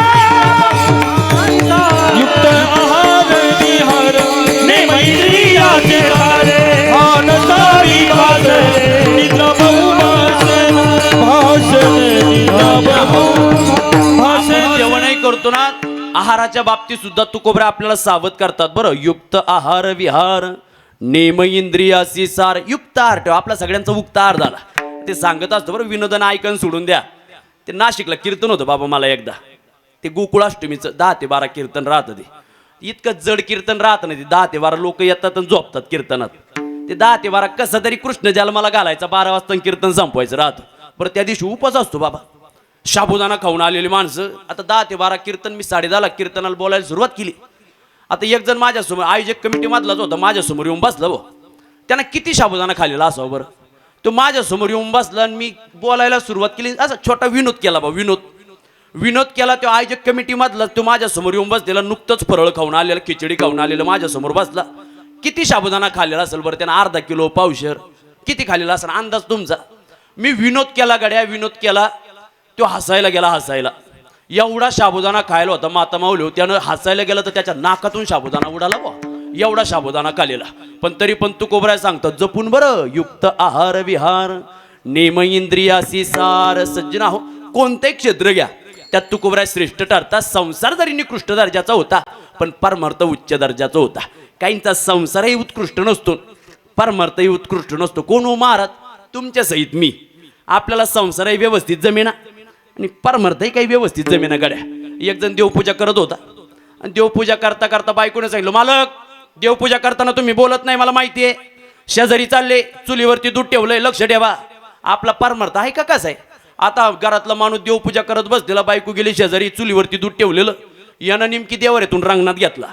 युक्त आहार विहार नेम इंद्रियाचे सार. नसावी भाषण निद्रा बहुभाषण. भाषण निद्रा बहुभाषण. जेवणही करतो ना, आहाराच्या बाबतीत सुद्धा तुकोबराय आपल्याला सावध करतात बरं. युक्त आहार विहार नेम इंद्रियासी सार. युक्त आहार ठेवा. आपला सगळ्यांचा उक्त आहार झाला ते सांगत असतं बरं. विनोदन ऐकन सोडून द्या. ते नाशिकला कीर्तन होतं बाबा मला एकदा, ते गोकुळाष्टमीचं 10 ते 12 कीर्तन राहतं. ते इतकं जड कीर्तन राहतं नाही. ते 10 ते 12 लोक येतात आणि झोपतात कीर्तनात. ते 10 ते 12 कसं तरी कृष्ण जन्माला घालायचा, 12 वाजता कीर्तन संपवायचं राहतं बरं. त्या दिवशी उपास असतो बाबा, शाबुदाना खाऊन आलेली माणसं. आता 10 ते 12 कीर्तन, मी 10:30 कीर्तनाला बोलायला सुरुवात केली. आता एक जण माझ्यासमोर आयोजक कमिटी मधलाच होता, माझ्यासमोर येऊन बसला. भाऊ त्यानं किती शाबुदाना खाल्लेला असावं बरं. तो माझ्यासमोर येऊन बसला आणि मी बोलायला सुरुवात केली. असा छोटा विनोद केला बा, विनोद केला. तो आयोजक कमिटी मधला तो माझ्यासमोर येऊन बसलेला, नुकतंच फरळ खाऊन आलेला, खिचडी खाऊन आलेलं माझ्यासमोर बसला. किती शाबुदाना खाल्लेला असेल बरं त्यानं? अर्धा किलो, पावशेर किती खाल्लेला असेल अंदाज तुमचा? मी विनोद केला गड्या, विनोद केला. तो हसायला गेला, हसायला. एवढा शाबुदाना खायला होता माता माऊली, त्यानं हसायला गेलं तर त्याच्या नाकातून शाबुदाना उडाला बा. एवढा शाबुदाना खाल्लेला. पण तरी पण तुकोबराय सांगतात जपून बरं. युक्त आहार विहार नेम इंद्रियासी सार. सज्जना हो, कोणतेही क्षेत्र घ्या त्यात तुकोबराय श्रेष्ठ ठरतात. संसार जरी निकृष्ट दर्जाचा होता, पण परमार्थ उच्च दर्जाचा होता. काहींचा संसारही उत्कृष्ट नसतो, परमार्थही उत्कृष्ट नसतो. कोण हो महाराज? तुमच्या सहित मी. आपल्याला संसारही व्यवस्थित जमेना आणि परमार्थही काही व्यवस्थित जमेना गड्या. एक जण देवपूजा करत होता आणि देवपूजा करता करता बायकोने सांगितलं, मालक देवपूजा करताना तुम्ही बोलत नाही, मला माहिती आहे. शेजारी चालले, चुलीवरती दूध ठेवलंय, लक्ष ठेवा. आपला परमार्थ आहे का कसा आहे? आता घरातला माणूस देवपूजा करत बसलेला, बायको गेली शेजारी, चुलीवरती दूध ठेवलेलं. यानं नेमकी देवाऱ्यातून रंगणात घेतला,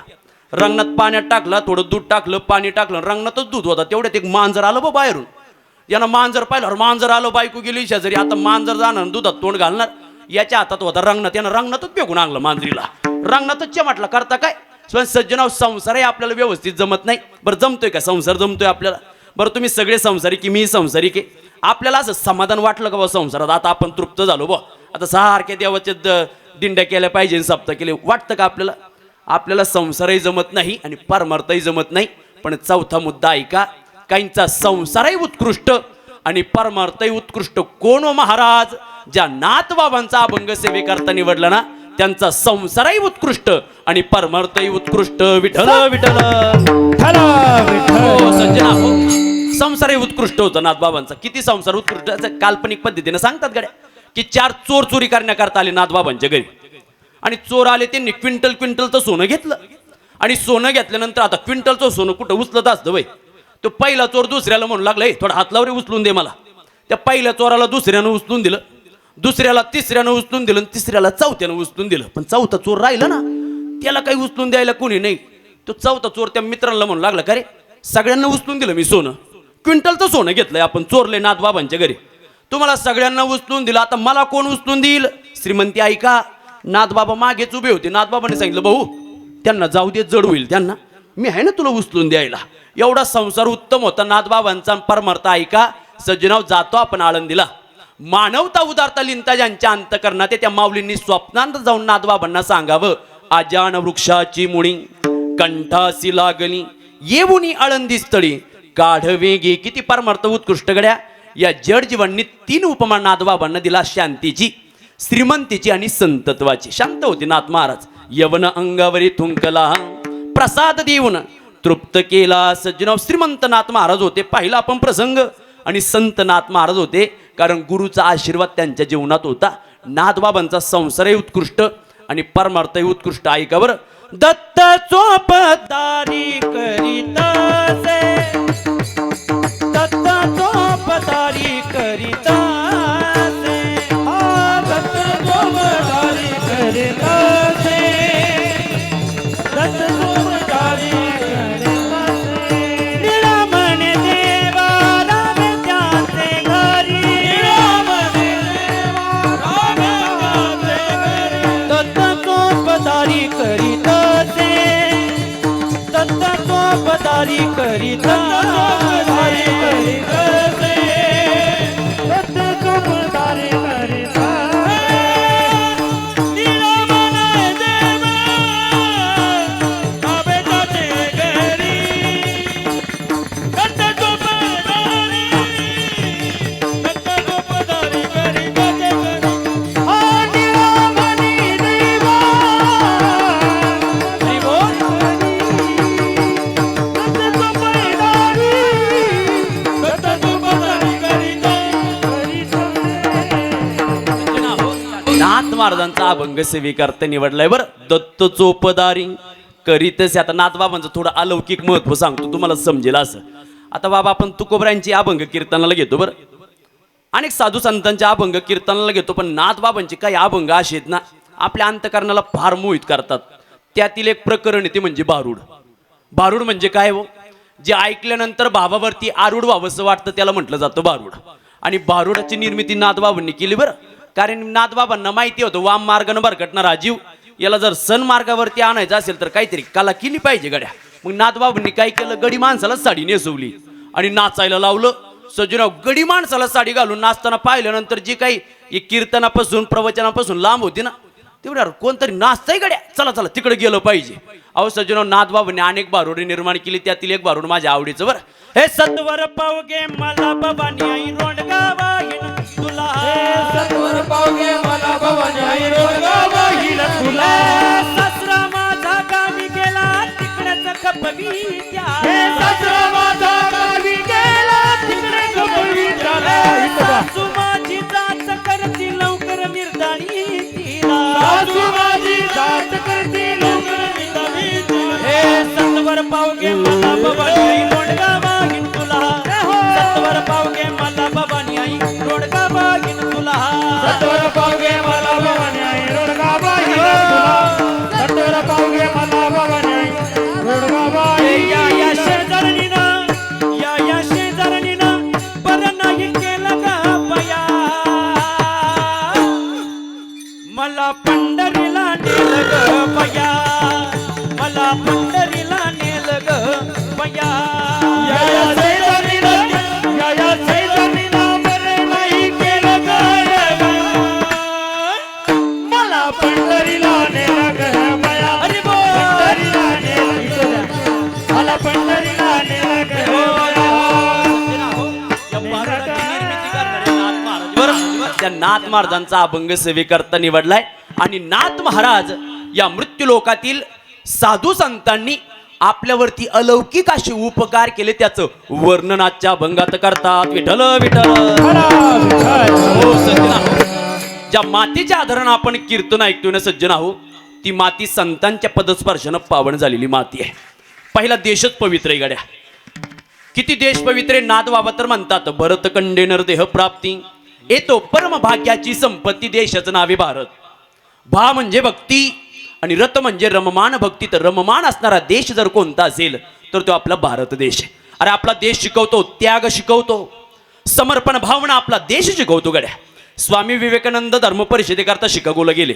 रंगणात पाण्यात टाकला, थोडं दूध टाकलं, पाणी टाकलं, रंगणातच दूध होता. तेवढ्यात एक मांजर आलं बा बाहेरून. यानं मांजर पाहिलं, मांजर आलं, बायको गेली शेजारी. आता मांजर जाणार दुधात तोंड घालणार, याच्या हातात होता रंगणात. यानं रंगणातच फेकून आणलं मांजरीला, रंगणातच म्हटलं करता काय? सज्जनाव संसारही आपल्याला व्यवस्थित जमत नाही. बरं जमतोय का संसार? जमतोय आपल्याला. बरं तुम्ही सगळे संसारी की मी संसारी की? आपल्याला असं समाधान वाटलं का बा संसारात? आता आपण तृप्त झालो बा, आता सारख्या देवाचे दिंड्या केल्या पाहिजे, सप्ताह केले, वाटतं का आपल्याला? आपल्याला संसारही जमत नाही आणि परमार्थही जमत नाही. पण चौथा मुद्दा ऐका, काहींचा संसारही उत्कृष्ट आणि परमार्थही उत्कृष्ट. कोण हो महाराज? ज्या नाथबाबांचा अभंग सेवेकरता निवडला ना, त्यांचा संसारही उत्कृष्ट आणि परमार्थही उत्कृष्ट. विठ्ठल विठ्ठल हो सज्जना हो, संसारही उत्कृष्ट होता नाथबाबांचा. किती संसार उत्कृष्ट काल्पनिक पद्धतीने सांगतात गड्या, की 4 चोर चोरी करण्याकरता आले नाथबाबांच्या घरी आणि चोर आले, त्यांनी क्विंटलचं सोनं घेतलं आणि सोनं घेतल्यानंतर आता क्विंटलचं सोनं कुठं उचलत असतं वय. तो पहिला चोर दुसऱ्याला म्हणू लागला, थोडा हात लावरे उचलून दे मला. त्या पहिल्या चोराला दुसऱ्यानं उचलून दिलं, दुसऱ्याला तिसऱ्यानं उचलून दिलं, तिसऱ्याला चौथ्यानं उचलून दिलं. पण चौथा चोर राहिला ना, त्याला काही उचलून द्यायला कोणी नाही. तो चौथा चोर त्या मित्रांना म्हणू लागला, का रे सगळ्यांना उचलून दिलं मी सोनं, क्विंटलचं सोनं घेतलंय आपण, चोरले नाथबाबांच्या घरी, तुम्हाला सगळ्यांना उचलून दिलं, आता मला कोण उचलून देईल? श्रीमंती ऐका, नाथबाबा मागेच उभे होते. नाथबाबाने सांगितलं, भाऊ त्यांना जाऊ दे, जड होईल त्यांना, मी आहे ना तुला उचलून द्यायला. एवढा संसार उत्तम होता नाथबाबांचा. परमार्थ ऐका सज्जनाव, जातो आपण आळंदीला. मानवता उदारता लिंता ज्यांच्या अंतकरणात त्या माऊलींनी स्वप्नांत जाऊन नाथबाबांना सांगावं, आजान वृक्षाची मुळी कंठासी लागली, येऊनी आळंदी स्थळी काढवे गे. किती परमार्थ उत्कृष्ट गड्या. या जड जीवांनी 3 उपमा नाथबाबांना दिला, शांतीची, श्रीमंतीची आणि संतत्वाची. शांत होते नाथ महाराज. यवन अंगावरी थुंकला, प्रसाद देऊन तृप्त केला. सज्जनाव, श्रीमंत नाथ महाराज होते, पाहिला आपण प्रसंग. आणि संत नाथ महाराज होते, कारण गुरुचा आशीर्वाद त्यांच्या जीवनात होता. नाथबाबांचा संसारही उत्कृष्ट आणि परमार्थही उत्कृष्ट. ऐका बरं, दत्त चोपदारी करीतासे, दत्त चोपदारी करीतासे, दत्त चोपदारी करीतासे, दत्त चोपदारी करीतासे. निळामण देवा रामे त्याचे घरी, निळामण देवा रामे त्याचे घरी, दत्त चोपदारी करीतासे, दत्त चोपदारी करीतासे, दत्त चोपदारी करीतासे. निळामण देवा रामे त्याचे घरी, दत्त चोपदारी, दत्त चोपदारी करीतासे घरी. निळामणी देवा नाथ महाराजांचा अभंग सेवेकरता निवडलाय बरं. दत्त चोपदारी करीतसे. आता नाथबाबांचं थोडं अलौकिक महत्व सांगतो, तुम्हाला समजेल असं. आता बाबा आपण तुकोबऱ्यांची अभंग कीर्तनाला घेतो बरं, अनेक साधू संतांच्या अभंग कीर्तनाला घेतो, पण नाथबाबांचे काही अभंग असे आहेत ना, आपल्या अंतकरणाला फार मोहित करतात. त्यातील एक प्रकरण आहे ते म्हणजे भारूड. भारूड म्हणजे काय हो? जे ऐकल्यानंतर बाबावरती आरूढ व्हावंसं वाटतं त्याला म्हटलं जातं भारूड. आणि भारूडाची निर्मिती नाथबाबांनी केली बरं, कारण नाथबाबांना माहिती होतं वाम मार्गानं भरकटणारा जीव, याला जर सण मार्गावरती आणायचं असेल तर काहीतरी कला केली पाहिजे गड्या. मग नाथबाबांनी काय केलं, गडी माणसाला साडी नेसवली आणि नाचायला लावलं. सज्जनाव, गडी माणसाला साडी घालून नाचताना पाहिल्यानंतर जी काही कीर्तनापासून प्रवचनापासून लांब होती ना, तेवढ्या कोणतरी नाचताय गड्या, चला चला तिकडे गेलं पाहिजे. अहो सज्जनाव, नाथबाबांनी अनेक भारुडे निर्माण केली, त्यातील एक भारुड माझ्या आवडीचं बरं. हे सत्वर पावगे मला बाबांनी आई रोंडगा वाहिन तुला, सत्वर पावगे मला भवानी आई रोडगा वाहिन तुला. सासरा माझा गावी गेला तिकडेच खपवी त्या, सासरा माझा गावी गेला तिकडे खपवी त्याला. सासू माझी जाच करती लवकर निर्दाणी तिला, सासू माझी जाच करती लवकर निर्दाणी तिला. हे सत्वर पावगे मला बाबांनी आई रोंडगा वाहिन तुला, सत्वर पावगे मला बाबांनी आई रोंडगा वाहिन तुला. सत्वर पावगे मला भवानी आई रोडगा वाहिन तुला, सत्वर पावगे मला भवानी आई रोडगा वाहिन. या शेजारणीनं, या शेजारणीनं बरं नाही केलं ग बया, मला पंढरीला नेल ग बया, मला पंढरीला नेल ग बया. या शेजारीनं बरं नाही केलं ग बया, मला पंढरीला नेलं ग बया. अरे बोल नाथ महाराजांचा अभंग सेवेकरता निवडलाय आणि नाथ महाराज या मृत्यू लोकातील साधू संतांनी आपल्यावरती अलौकिक असे उपकार केले त्याचं वर्णनाच्या अभंगात करतात. विठ्ठल विठ्ठल. हो सज्जन आहो, ज्या मातीच्या आधारानं आपण कीर्तन ऐकतोय ना सज्जन आहो, ती माती संतांच्या पदस्पर्शानं पावन झालेली माती आहे. पहिला देशच पवित्र आहे गड्या. किती देश पवित्र आहे. नाथ बाबा तर म्हणतात भरत कंडेनर देह प्राप्ती येतो परम भाग्याची संपत्ती देशाचं नावे भारत. भा म्हणजे भक्ती आणि रत म्हणजे रममान भक्ती. तर रममान असणारा देश जर कोणता असेल तर तो आपला भारत देश आहे. अरे आपला देश शिकवतो, त्याग शिकवतो, समर्पण भावना आपला देश शिकवतो गड्या. स्वामी विवेकानंद धर्म परिषदेकरता शिकागोला गेले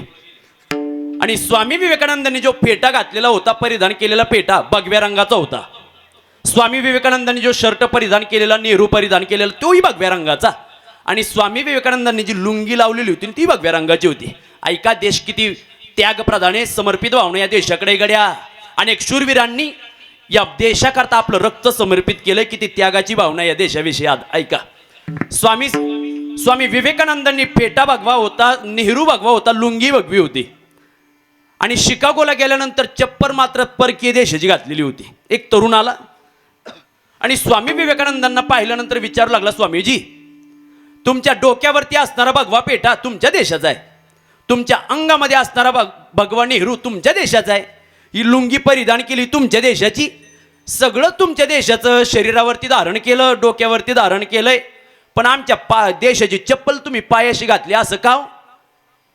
आणि स्वामी विवेकानंदांनी जो फेटा घातलेला होता, परिधान केलेला फेटा भगव्या रंगाचा होता. स्वामी विवेकानंदांनी जो शर्ट परिधान केलेला, नेहरू परिधान केलेला, तोही भगव्या रंगाचा. आणि स्वामी विवेकानंदांनी जी लुंगी लावलेली होती ती भगव्या रंगाची होती. ऐका देश किती त्यागप्रधाने समर्पित भावना या देशाकडे गड्या. अनेक शूरवीरांनी या देशाकरता आपलं रक्त समर्पित केलं. किती त्यागाची भावना या देशाविषयी. ऐका स्वामी विवेकानंदांनी फेटा भगवा होता, नेहरू भगवा होता, लुंगी भगवी होती. आणि शिकागोला गेल्यानंतर चप्पल मात्र परकीय देशाची घातलेली होती. एक तरुण आला आणि स्वामी विवेकानंदांना पाहिल्यानंतर विचारू लागला, स्वामीजी तुमच्या डोक्यावरती असणारा भगवा पेटा तुमच्या देशाचा आहे, तुमच्या अंगामध्ये असणारा भगवा नेहरू तुमच्या देशाचा आहे, ही लुंगी परिधान केली तुमच्या देशाची, सगळं तुमच्या देशाचं शरीरावरती धारण केलं, डोक्यावरती धारण केलंय, पण आमच्या देशाची चप्पल तुम्ही पायाशी घातली असं का?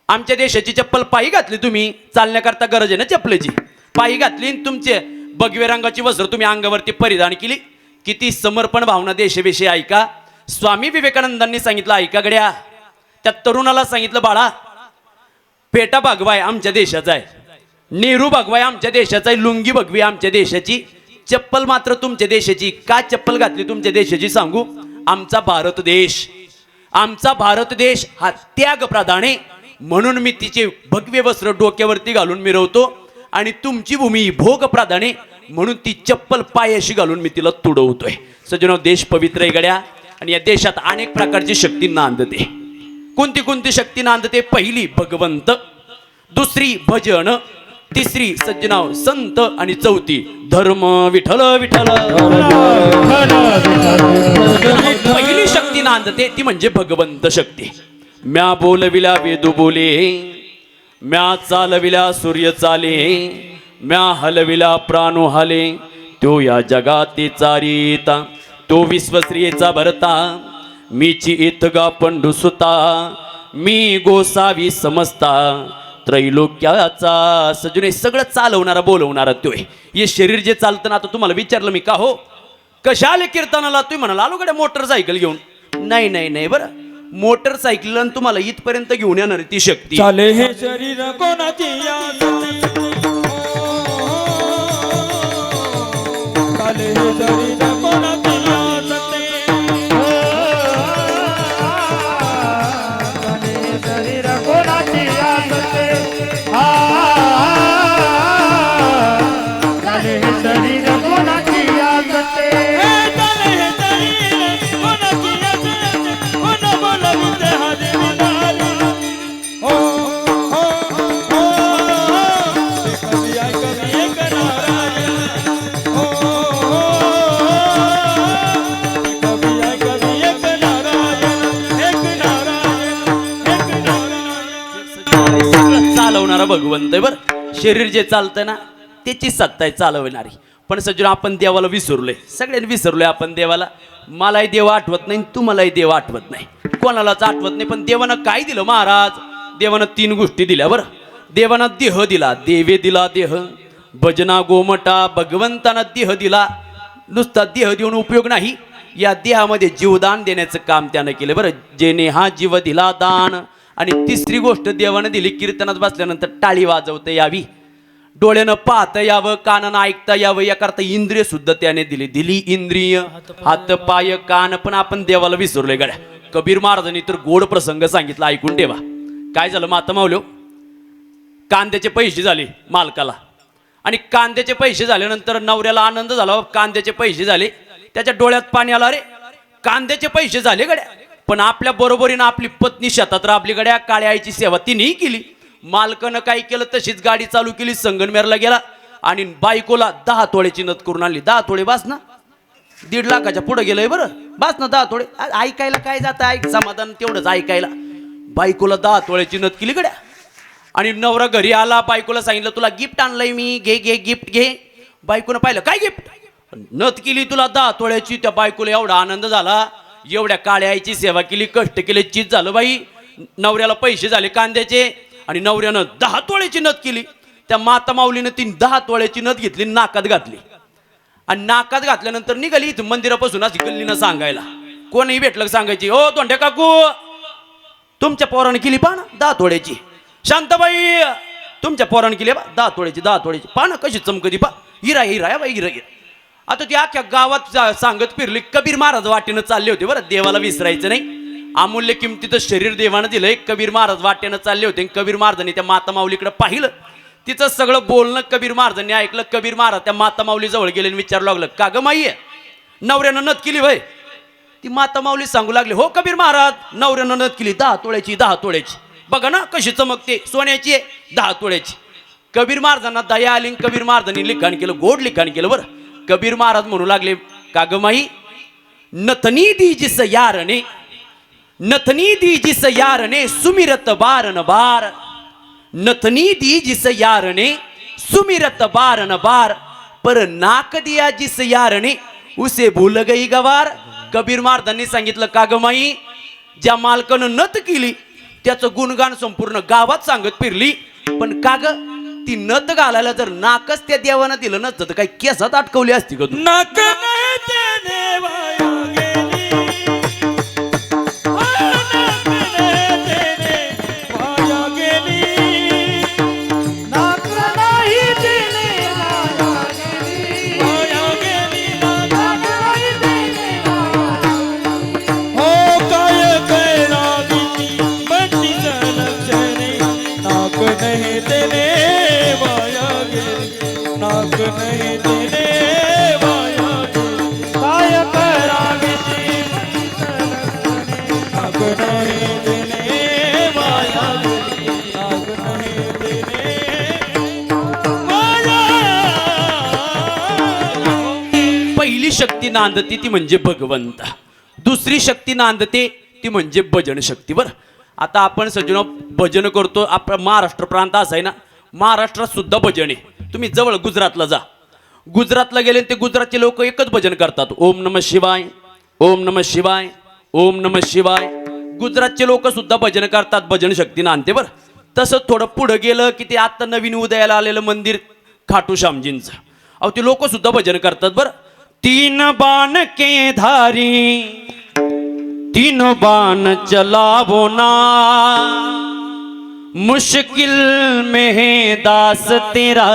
आमच्या देशाची चप्पल पायी घातली तुम्ही, चालण्याकरता गरज आहे ना चप्पलेची, पायी घातली, तुमचे भगव्या रंगाची वस्त्र तुम्ही अंगावरती परिधान केली. किती समर्पण भावना देशाविषयी. ऐका स्वामी विवेकानंदांनी सांगितलं, ऐका गड्या, त्या तरुणाला सांगितलं, बाळा पेटा भगवा आहे आमच्या देशाचा आहे, नेहरू भगवा आहे आमच्या देशाचा आहे, लुंगी भगवी आमच्या देशाची, चप्पल मात्र तुमच्या देशाची. का चप्पल घातली तुमच्या देशाची सांगू? आमचा भारत देश, आमचा भारत देश हा त्याग प्रधान आहे, म्हणून मी तिचे भगवे वस्त्र डोक्यावरती घालून मिरवतो. आणि तुमची भूमी भोग प्रधान आहे, म्हणून ती चप्पल पायाशी घालून मी तिला तुडवतोय. सज्जनो देश पवित्र आहे गड्या. आणि या देशात अनेक प्रकारची शक्ती नांदते. कोणती कोणती शक्ती नांदते? पहिली भगवंत, दुसरी भजन, तिसरी सज्जनाव संत आणि चौथी धर्म. विठ्ठल विठ्ठल. पहिली शक्ती नांदते ती म्हणजे भगवंत शक्ती. म्या बोलविल्या वेदू बोले, म्या चालविल्या सूर्य चाले, म्या हलविल्या प्राणो हाले, तो या जगाते चारिता, तो विश्वश्रियेचा भरता, मीची इतगा पंडुसुता, मी गोसावी समजता, त्रैलोक्याचा. सजुने सगळं चालवणारा बोलवणारा तो आहे. हे शरीर जे चालतं ना, आता तुम्हाला विचारलं मी का हो कशाले कीर्तनाला, तुम्ही म्हणाला आलो कडे मोटरसायकल घेऊन. नाही नाही नाही बरं, मोटरसायकल तुम्हाला इथपर्यंत घेऊन येणार ती शक्ती. चाले हे शरीर कोणाची चाले हे शरीर कोणाची शरीर कोणाची आसते, चाले हे शरीर कोणाची आसते, चाले हे शरीर कोणाची असते, कोण बोलविते हा देवी नारी. हो हो हो कवी ऐकवी एक नारायण. हो हो कवी ऐकवी एक नारायण, एक नारायण, एक नारायण. सगळं चालवणारा भगवंत आहे बरं. शरीर जे चालतं ना त्याची सत्ता आहे चालवणारी. पण सज्जन आपण देवाला विसरलोय, सगळ्यांनी विसरलोय आपण देवाला. मलाही देव आठवत नाही, तुम्हालाही देव आठवत नाही, कोणालाच आठवत नाही. पण देवानं काय दिलं महाराज? देवानं 3 गोष्टी दिल्या बरं. देवानं देह दिला, देवे दिला देह, भजना गोमटा, भगवंतानं देह दिला. नुसता देह देऊन उपयोग नाही, या देहामध्ये जीवदान देण्याचं काम त्यानं केलं बरं. जेने हा जीव दिला दान. आणि तिसरी गोष्ट देवानं दिली, कीर्तनात बसल्यानंतर टाळी वाजवता यावी, डोळ्यानं पाहता यावं, कानानं ऐकता यावं, याकरता इंद्रिय सुद्धा त्याने दिली इंद्रिय, हात पाय कान. पण आपण देवाला विसरलोय गड्या. कबीर महाराजांनी तर गोड प्रसंग सांगितला, ऐकून ठेवा. काय झालं माता मावलो, कांद्याचे पैसे झाले मालकाला, आणि कांद्याचे पैसे झाल्यानंतर नवऱ्याला आनंद झाला, कांद्याचे पैसे झाले, त्याच्या डोळ्यात पाणी आलं. अरे कांद्याचे पैसे झाले गड्या, पण आपल्या बरोबरीनं आपली पत्नी शेतात राबली गड्या, काळ्या आईची सेवा तिनेही केली. मालकानं काय केलं, तशीच गाडी चालू केली, संगमनेरला गेला आणि बायकोला 10 तोळ्याची नथ करून आणली. 10 तोळे बास ना, 1.5 लाखाच्या पुढे गेलंय बरं, बास ना 10 तोळे. ऐकायला काय जातं, ऐक समाधान तेवढंच ऐकायला. बायकोला 10 तोळ्याची नथ केली गड्या. आणि नवरा घरी आला, बायकोला सांगितलं तुला गिफ्ट आणलंय मी, घे घे गिफ्ट घे. बायकोनं पाहिलं, काय गिफ्ट? नथ केली तुला 10 तोळ्याची. त्या बायकोला एवढा आनंद झाला, एवढ्या काळ्या आईची सेवा केली, कष्ट केले, चीज झालं बाई. नवऱ्याला पैसे झाले कांद्याचे आणि नवऱ्यानं 10 तोळ्याची नथ केली. त्या माता माऊलीनं ती 10 तोळ्याची नथ घेतली, नाकात घातली आणि नाकात घातल्यानंतर निघाली इथं मंदिरापासून अशी गल्लीनं सांगायला. कोणीही भेटलं सांगायची, ओ तोंड्या काकू तुमच्या पोरानं केली पहा ना 10 तोळ्याची. शांताबाई तुमच्या पोरानं केली बा 10 तोळ्याची, 10 तोळ्याची. पहा ना कशी चमकती पा, हिरा हिरा बाई हिरा हिरा. आता ती अख्ख्या गावात सांगत फिरली. कबीर महाराज वाटेनं चालले होते बरं, देवाला विसरायचं नाही. अमूल्य किमतीचं शरीर देवानं दिलंय. कबीर महाराज वाटेनं चालले होते. कबीर महाराजांनी त्या माता माऊलीकडे पाहिलं. तिचं सगळं बोलणं कबीर महाराजांनी ऐकलं. कबीर महाराज त्या माता माऊली जवळ गेले आणि विचारू लागलं, का ग माई नवऱ्यानं नथ केली वय? ती माता माऊली सांगू लागली, हो कबीर महाराज नवऱ्यानं नथ केली 10 तोळ्याची, 10 तोळ्याची. बघा ना कशी चमकते, सोन्याची आहे 10 तोळ्याची. कबीर महाराजांना दया आली. कबीर महाराजांनी लिखाण केलं, गोड लिखाण केलं बरं. कबीर महाराज म्हणू लागले, का ग माई नथनी दी जिस यारने, नथनी दी जिस यारने सुमिरत बारन बार, नथनी दी जिस यारने सुमिरत बारन बार, पर नाक दिया जिस यारने उसे भूल गई गवार. कबीर महाराजांनी सांगितलं, का ग माई ज्या मालकानं नथ केली त्याचं गुणगान संपूर्ण गावात सांगत फिरली, पण का ग ती नथ घालायला जर नाकच त्या देवानं दिलं नसतं तर काही केसात अटकवली असती का तू? नाक नाही त्याने वाया गेली, नाक नाही त्याने वाया गेली, नाक नाही देणे वाया गेली, वाया गेली नाक. नाक नाही देणे वाया गेली. हो काय कैरागीची बंदीचं लक्षणे, नाक नाही त्याने वाया गेली, नाक नाही त्याने वाया गेली, काय करावीची नाक नाही त्याने वाया गेली, नाक नाही त्याने वाया. पहिली शक्ती नांदते ती म्हणजे भगवंत. दुसरी शक्ती नांदते ती म्हणजे भजन शक्ती. बरं आता आपण सज्जनो भजन करतो. आपला महाराष्ट्र प्रांत असा आहे ना, महाराष्ट्रात सुद्धा भजन आहे. तुम्ही जवळ गुजरातला जा, गुजरातला गेले ते गुजरातचे लोक एकच भजन करतात, ओम नमः शिवाय, ओम नमः शिवाय, ओम नमः शिवाय. गुजरातचे लोक सुद्धा भजन करतात, भजन शक्ती नांदते. बरं तसं थोडं पुढं गेलं की ते आत्ता नवीन उदयाला आलेलं मंदिर खाटू श्यामजींचं, अहो ते लोक सुद्धा भजन करतात. बरं 3 बाण के धारी 3 बाण चलावो ना, मुश्किल में है दास तेरा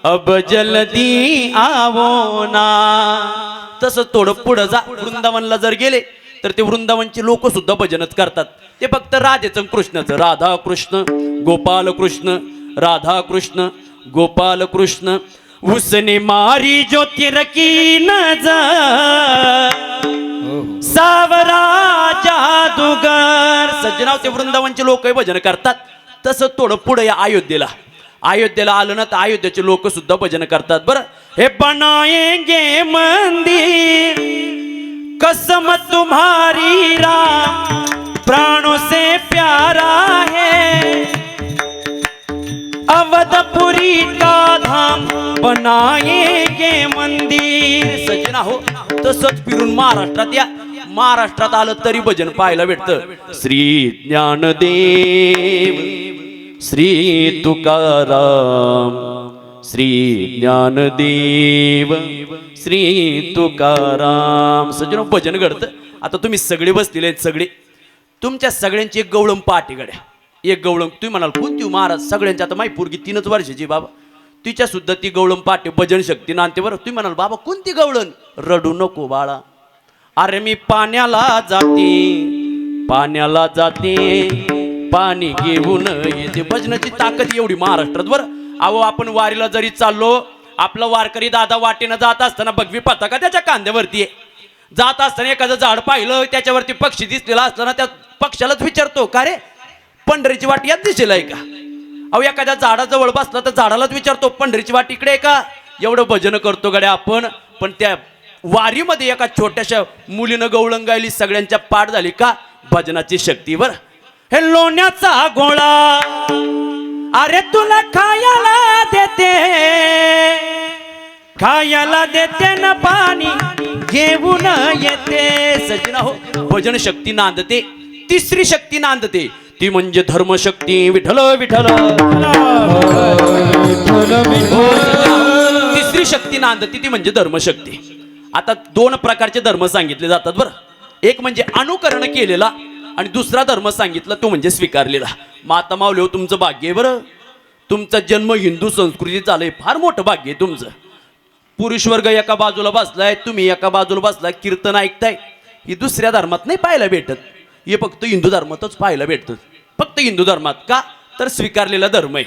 अब जल्दी आवो ना. तसं थोडं पुढं जा, वृंदावनला जर गेले तर ते वृंदावनचे लोक सुद्धा भजनच करतात. ते फक्त राधेचं कृष्णाचं, राधा कृष्ण गोपाल कृष्ण, राधा कृष्ण गोपाल कृष्ण. उसने मारी जो तिर की नजर सावरा जादूगर. सज्जनाव ते वृंदावनचे लोक भजन करतात. तसं थोडं पुढे या अयोध्येला, अयोध्येला आलं ना तर अयोध्येचे लोक सुद्धा भजन करतात. बरं हे बनाएंगे मंदिर कसम तुम्हारी राम प्राणों से प्यारा है, अवधपुरी का धाम बनाएंगे मंदिर. सजना हो तसंच फिरून महाराष्ट्रात या, महाराष्ट्रात आलं तरी भजन पाहायला भेटतं. श्री ज्ञानदेव श्री तुकाराम, श्री ज्ञानदेव श्री तुकाराम. सज्जनो भजन घडतं. आता तुम्ही सगळे बसलेले आहेत, सगळे तुमच्या सगळ्यांची एक गवळण पाठी गड्या, एक गवळण. तुम्ही म्हणाल कोणती महाराज? सगळ्यांची आता माई पोरगी 3च वर्षाची बाबा, तिच्या सुद्धा ती गवळण पाठी भजन शक्ती नांदते. बरं तुम्ही म्हणाल बाबा कोणती गवळण? रडू नको बाळा, अरे मी पाण्याला जाते, पाण्याला जाते, पाणी घेऊन येते. भजनाची ताकद एवढी महाराष्ट्रात. बरं अहो आपण वारीला जरी चाललो, आपला वारकरी दादा वाटेनं जात असताना भगवी पताका त्याच्या कांद्यावरती आहे. जात असताना एखादं झाड पाहिलं त्याच्यावरती पक्षी दिसलेला असलं ना त्या पक्षालाच विचारतो का रे पंढरीची वाट यात दिसेल आहे का. अहो एखाद्या झाडाजवळ बसला तर झाडालाच विचारतो पंढरीची वाट इकडे आहे का. एवढं भजन करतो गड्या आपण, पण त्या वारीमध्ये एका छोट्याशा मुलीनं गवळण गायली, सगळ्यांच्या पाठ झाली का भजनाची शक्तीवर. हे लोण्याचा गोळा अरे तुला खायला देते न पाणी घेऊन येते. सजना हो भजन शक्ती नांदते. तिसरी शक्ती नांदते ती म्हणजे धर्मशक्ती. विठ्ठल विठ्ठल. तिसरी शक्ती नांदते ती म्हणजे धर्मशक्ती. आता दोन प्रकारचे धर्म सांगितले जातात बरं. एक म्हणजे अनुकरण केलेला आणि दुसरा धर्म सांगितला तो म्हणजे स्वीकारलेला. माता माऊली हो तुमचं भाग्य आहे बरं. तुमचा जन्म हिंदू संस्कृतीत झालंय, फार मोठं भाग्य आहे तुमचं. पुरुष वर्ग एका बाजूला बसलाय, तुम्ही एका बाजूला बसलाय, कीर्तन ऐकताय. ही दुसऱ्या धर्मात नाही पाहायला भेटत, हे फक्त हिंदू धर्मातच पाहायला भेटतं. फक्त हिंदू धर्मात का तर स्वीकारलेला धर्म आहे.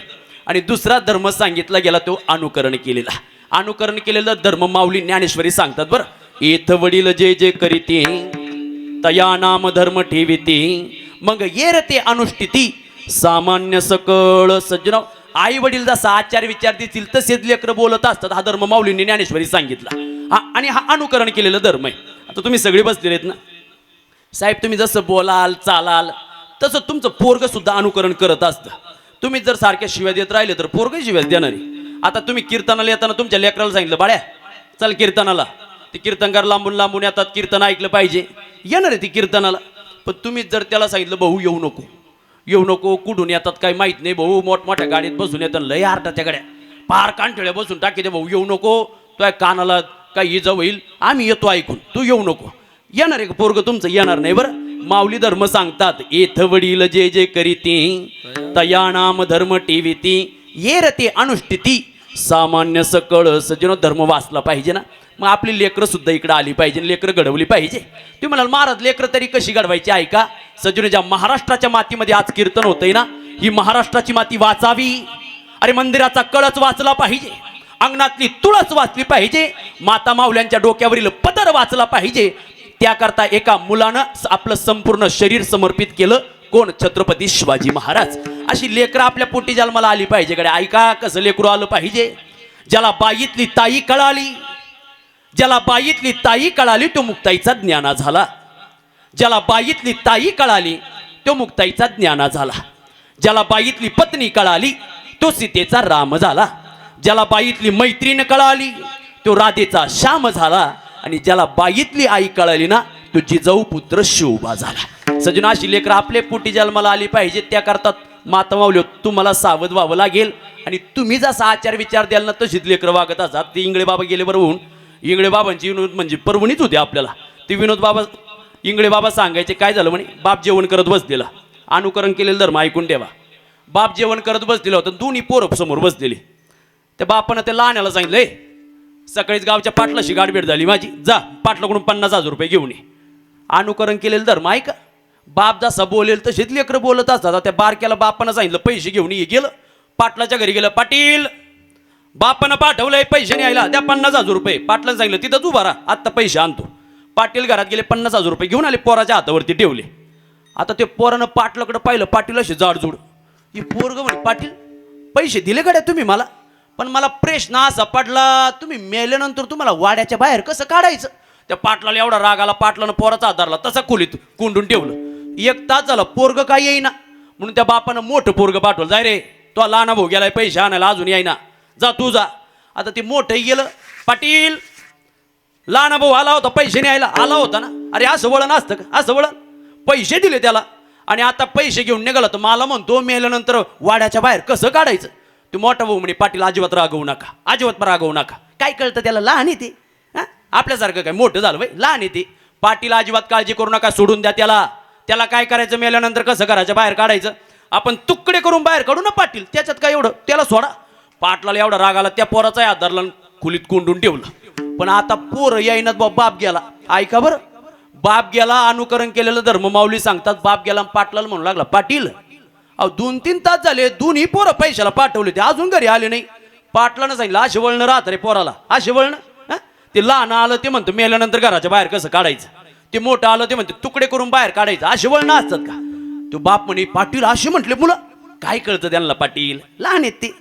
आणि दुसरा धर्म सांगितला गेला तो अनुकरण केलेला. अनुकरण केलेला धर्म माऊली ज्ञानेश्वरी सांगतात बरं. येथ वडील जे जे करीती तया नाम धर्म ठेविती मग येर ते अनुष्ठिती सामान्य सकळ. सज्जन आई वडील जसा आचार विचार देतील तसेच लेकर बोलत असतात. हा धर्म माऊलींनी ज्ञानेश्वरी सांगितला आणि हा अनुकरण केलेला धर्म आहे. आता तुम्ही सगळे बसलेले आहेत ना साहेब, तुम्ही जसं बोलाल चालाल तसं तुमचं पोरग सुद्धा अनुकरण करत असतं. तुम्ही जर सारख्या शिव्या देत राहिले तर पोरग शिव्याच देणारी. आता तुम्ही कीर्तनाला येताना तुमच्या लेकराला सांगितलं बाळ्या चल कीर्तनाला, ते कीर्तनकार लांबून लांबून येतात, कीर्तन ऐकलं पाहिजे, येणार आहे ती कीर्तनाला. पण तुम्ही जर त्याला सांगितलं भाऊ येऊ नको येऊ नको, कुठून येतात काही माहित नाही भाऊ, मोठमोठ्या गाडीत बसून येतात, लय आरटाच्या गाड्या, पार कांठळ्या बसून टाकीते, भाऊ येऊ नको, तो कानाला काही इजा होईल, आम्ही येतो ऐकून, तू येऊ नको. येणार आहे का पोरग तुमचं? येणार नाही बरं. माऊली धर्म सांगतात येथ वडील जे जे करीती तया नाम धर्म ठेविती येर ते अनुष्ठिती सामान्य सकळ. सज्जनो धर्म वाचला पाहिजे ना. मग आपली लेकरं सुद्धा इकडे आली पाहिजे, लेकरं घडवली पाहिजे. तुम्ही म्हणाल महाराज लेकरं तरी कशी घडवायची ऐका. सज्जनो ज्या महाराष्ट्राच्या मातीमध्ये आज कीर्तन होतंय ना, ही महाराष्ट्राची माती वाचावी. अरे मंदिराचा कळच वाचला पाहिजे, अंगणातली तुळस वाचली पाहिजे, माता माऊल्यांच्या डोक्यावरील पदर वाचला पाहिजे. त्याकरता एका मुलानं आपलं संपूर्ण शरीर समर्पित केलं. कोण? छत्रपती शिवाजी महाराज. अशी लेकरं आपल्या पोटी जन्माला आली पाहिजे. कडे ऐका कसं लेकरू आलं पाहिजे. ज्याला बाईतली ताई कळाली, ज्याला बाईतली ताई कळाली तो मुक्ताईचा ज्ञाना झाला. ज्याला बाईतली ताई कळाली तो मुक्ताईचा ज्ञाना झाला. ज्याला बाईतली पत्नी कळाली तो सीतेचा राम झाला. ज्याला बाईतली मैत्रीण कळाली तो राधेचा श्याम झाला. आणि ज्याला बाईतली आई कळाली ना तो जिजाऊ पुत्र शिवबा झाला. सजना अशी लेकरं आपले पोटी जन्माला आली पाहिजे. त्याकरता माता माऊली तुम्हाला सावध व्हावं लागेल. आणि तुम्ही जसा आचार विचार द्याल ना तशीच लेकरं वागत असतात. ते इंगळे बाबा गेले बरं होऊन, इंगळे बाबांची म्हणजे पर्वणीच होती आपल्याला. ते विनोद बाबा इंगळे बाबा सांगायचे काय झालं म्हणे, बाप जेवण करत बसलेला, अनुकरण केलेलं धर्म ऐकून ठेवा. बाप जेवण करत बसलेला होता, दोन्ही पोरं समोर बसलेली. त्या बापानं त्या लहाण्याला सांगितलं सकाळीच गावच्या पाटलाशी गाठभेट झाली माझी, जा पाटलाकडून 50,000 रुपये घेऊन ये. अनुकरण केलेलं धर्म ऐका. बाप जसा बोलेल तसेच लेकरं बोलत असतात. त्या बारक्याला बापानं सांगितलं पैसे घेऊन ये, गेलं पाटलाच्या घरी गेलं. पाटील बापानं पाठवलंय पैसे न्यायला, द्या 50,000 रुपये. पाटलानं सांगितलं तिथंच उभा राहा, आत्ता पैसे आणतो. पाटील घरात गेले, 50,000 रुपये घेऊन आले, पोराच्या हातावरती ठेवले. आता ते पोरानं पाटलाकडे पाहिलं, पाटील असे जाडजूड. ही पोरग म्हणे पाटील पैसे दिले गड्या तुम्ही मला, पण मला प्रश्न असा पडला तुम्ही मेल्यानंतर तुम्हाला वाड्याच्या बाहेर कसं काढायचं. त्या पाटलाला एवढा राग आला, पाटलानं पोराचा हात धरला, तसा खोलीत कोंडून ठेवलं. 1 तास झाला पोरग काय येईना, म्हणून त्या बापानं मोठं पोरग पाठवलं, जाय रे तो लहाना भाऊ गेलाय पैसे आणायला, अजून येईना, जा तू जा. आता ते मोठं गेलं. पाटील लहाना भाऊ आला होता पैसे न्यायला, आला होता ना, अरे असं वळण असतं का? असं वळण. पैसे दिले त्याला आणि आता पैसे घेऊन निघाला, तर मला म्हणतो मेल्यानंतर वाड्याच्या बाहेर कसं काढायचं. ते मोठा भाऊ म्हणे पाटील अजिबात रागवू नका, अजिबात रागवू नका. काय कळतं त्याला, लहान येते आपल्यासारखं काय मोठं झालं बाई, लहान येते. पाटील अजिबात काळजी करू नका, सोडून द्या त्याला. त्याला काय करायचं, मेल्यानंतर कसं घराच्या बाहेर काढायचं, आपण तुकडे करून बाहेर काढू ना पाटील, त्याच्यात काय एवढं, त्याला सोडा. पाटलाला एवढा राग आला, त्या पोराचा हात धरला, खोलीत कोंडून ठेवलं. पण आता पोरं येईनात, बाप गेला. ऐका बरं, बाप गेला, अनुकरण केलेलं धर्म माऊली सांगतात. बाप गेला, पाटलाला म्हणू लागला, पाटील अहो 2-3 तास झाले, दोन्ही पोरं पैशाला पाठवले, ते अजून घरी आले नाही. पाटलानं सांगितलं असे वळणं राहत रे पोराला, असे वळणं. ते लहान आलं ते म्हणतं मेल्यानंतर घराच्या बाहेर कसं काढायचं, ते मोठं आलं ते म्हणते तुकडे करून बाहेर काढायचं. असे वळणं असतात का? तो बाप म्हणे पाटील असे म्हटले मुलं, काय कळतं त्यांना पाटील, लहान आहेत ते,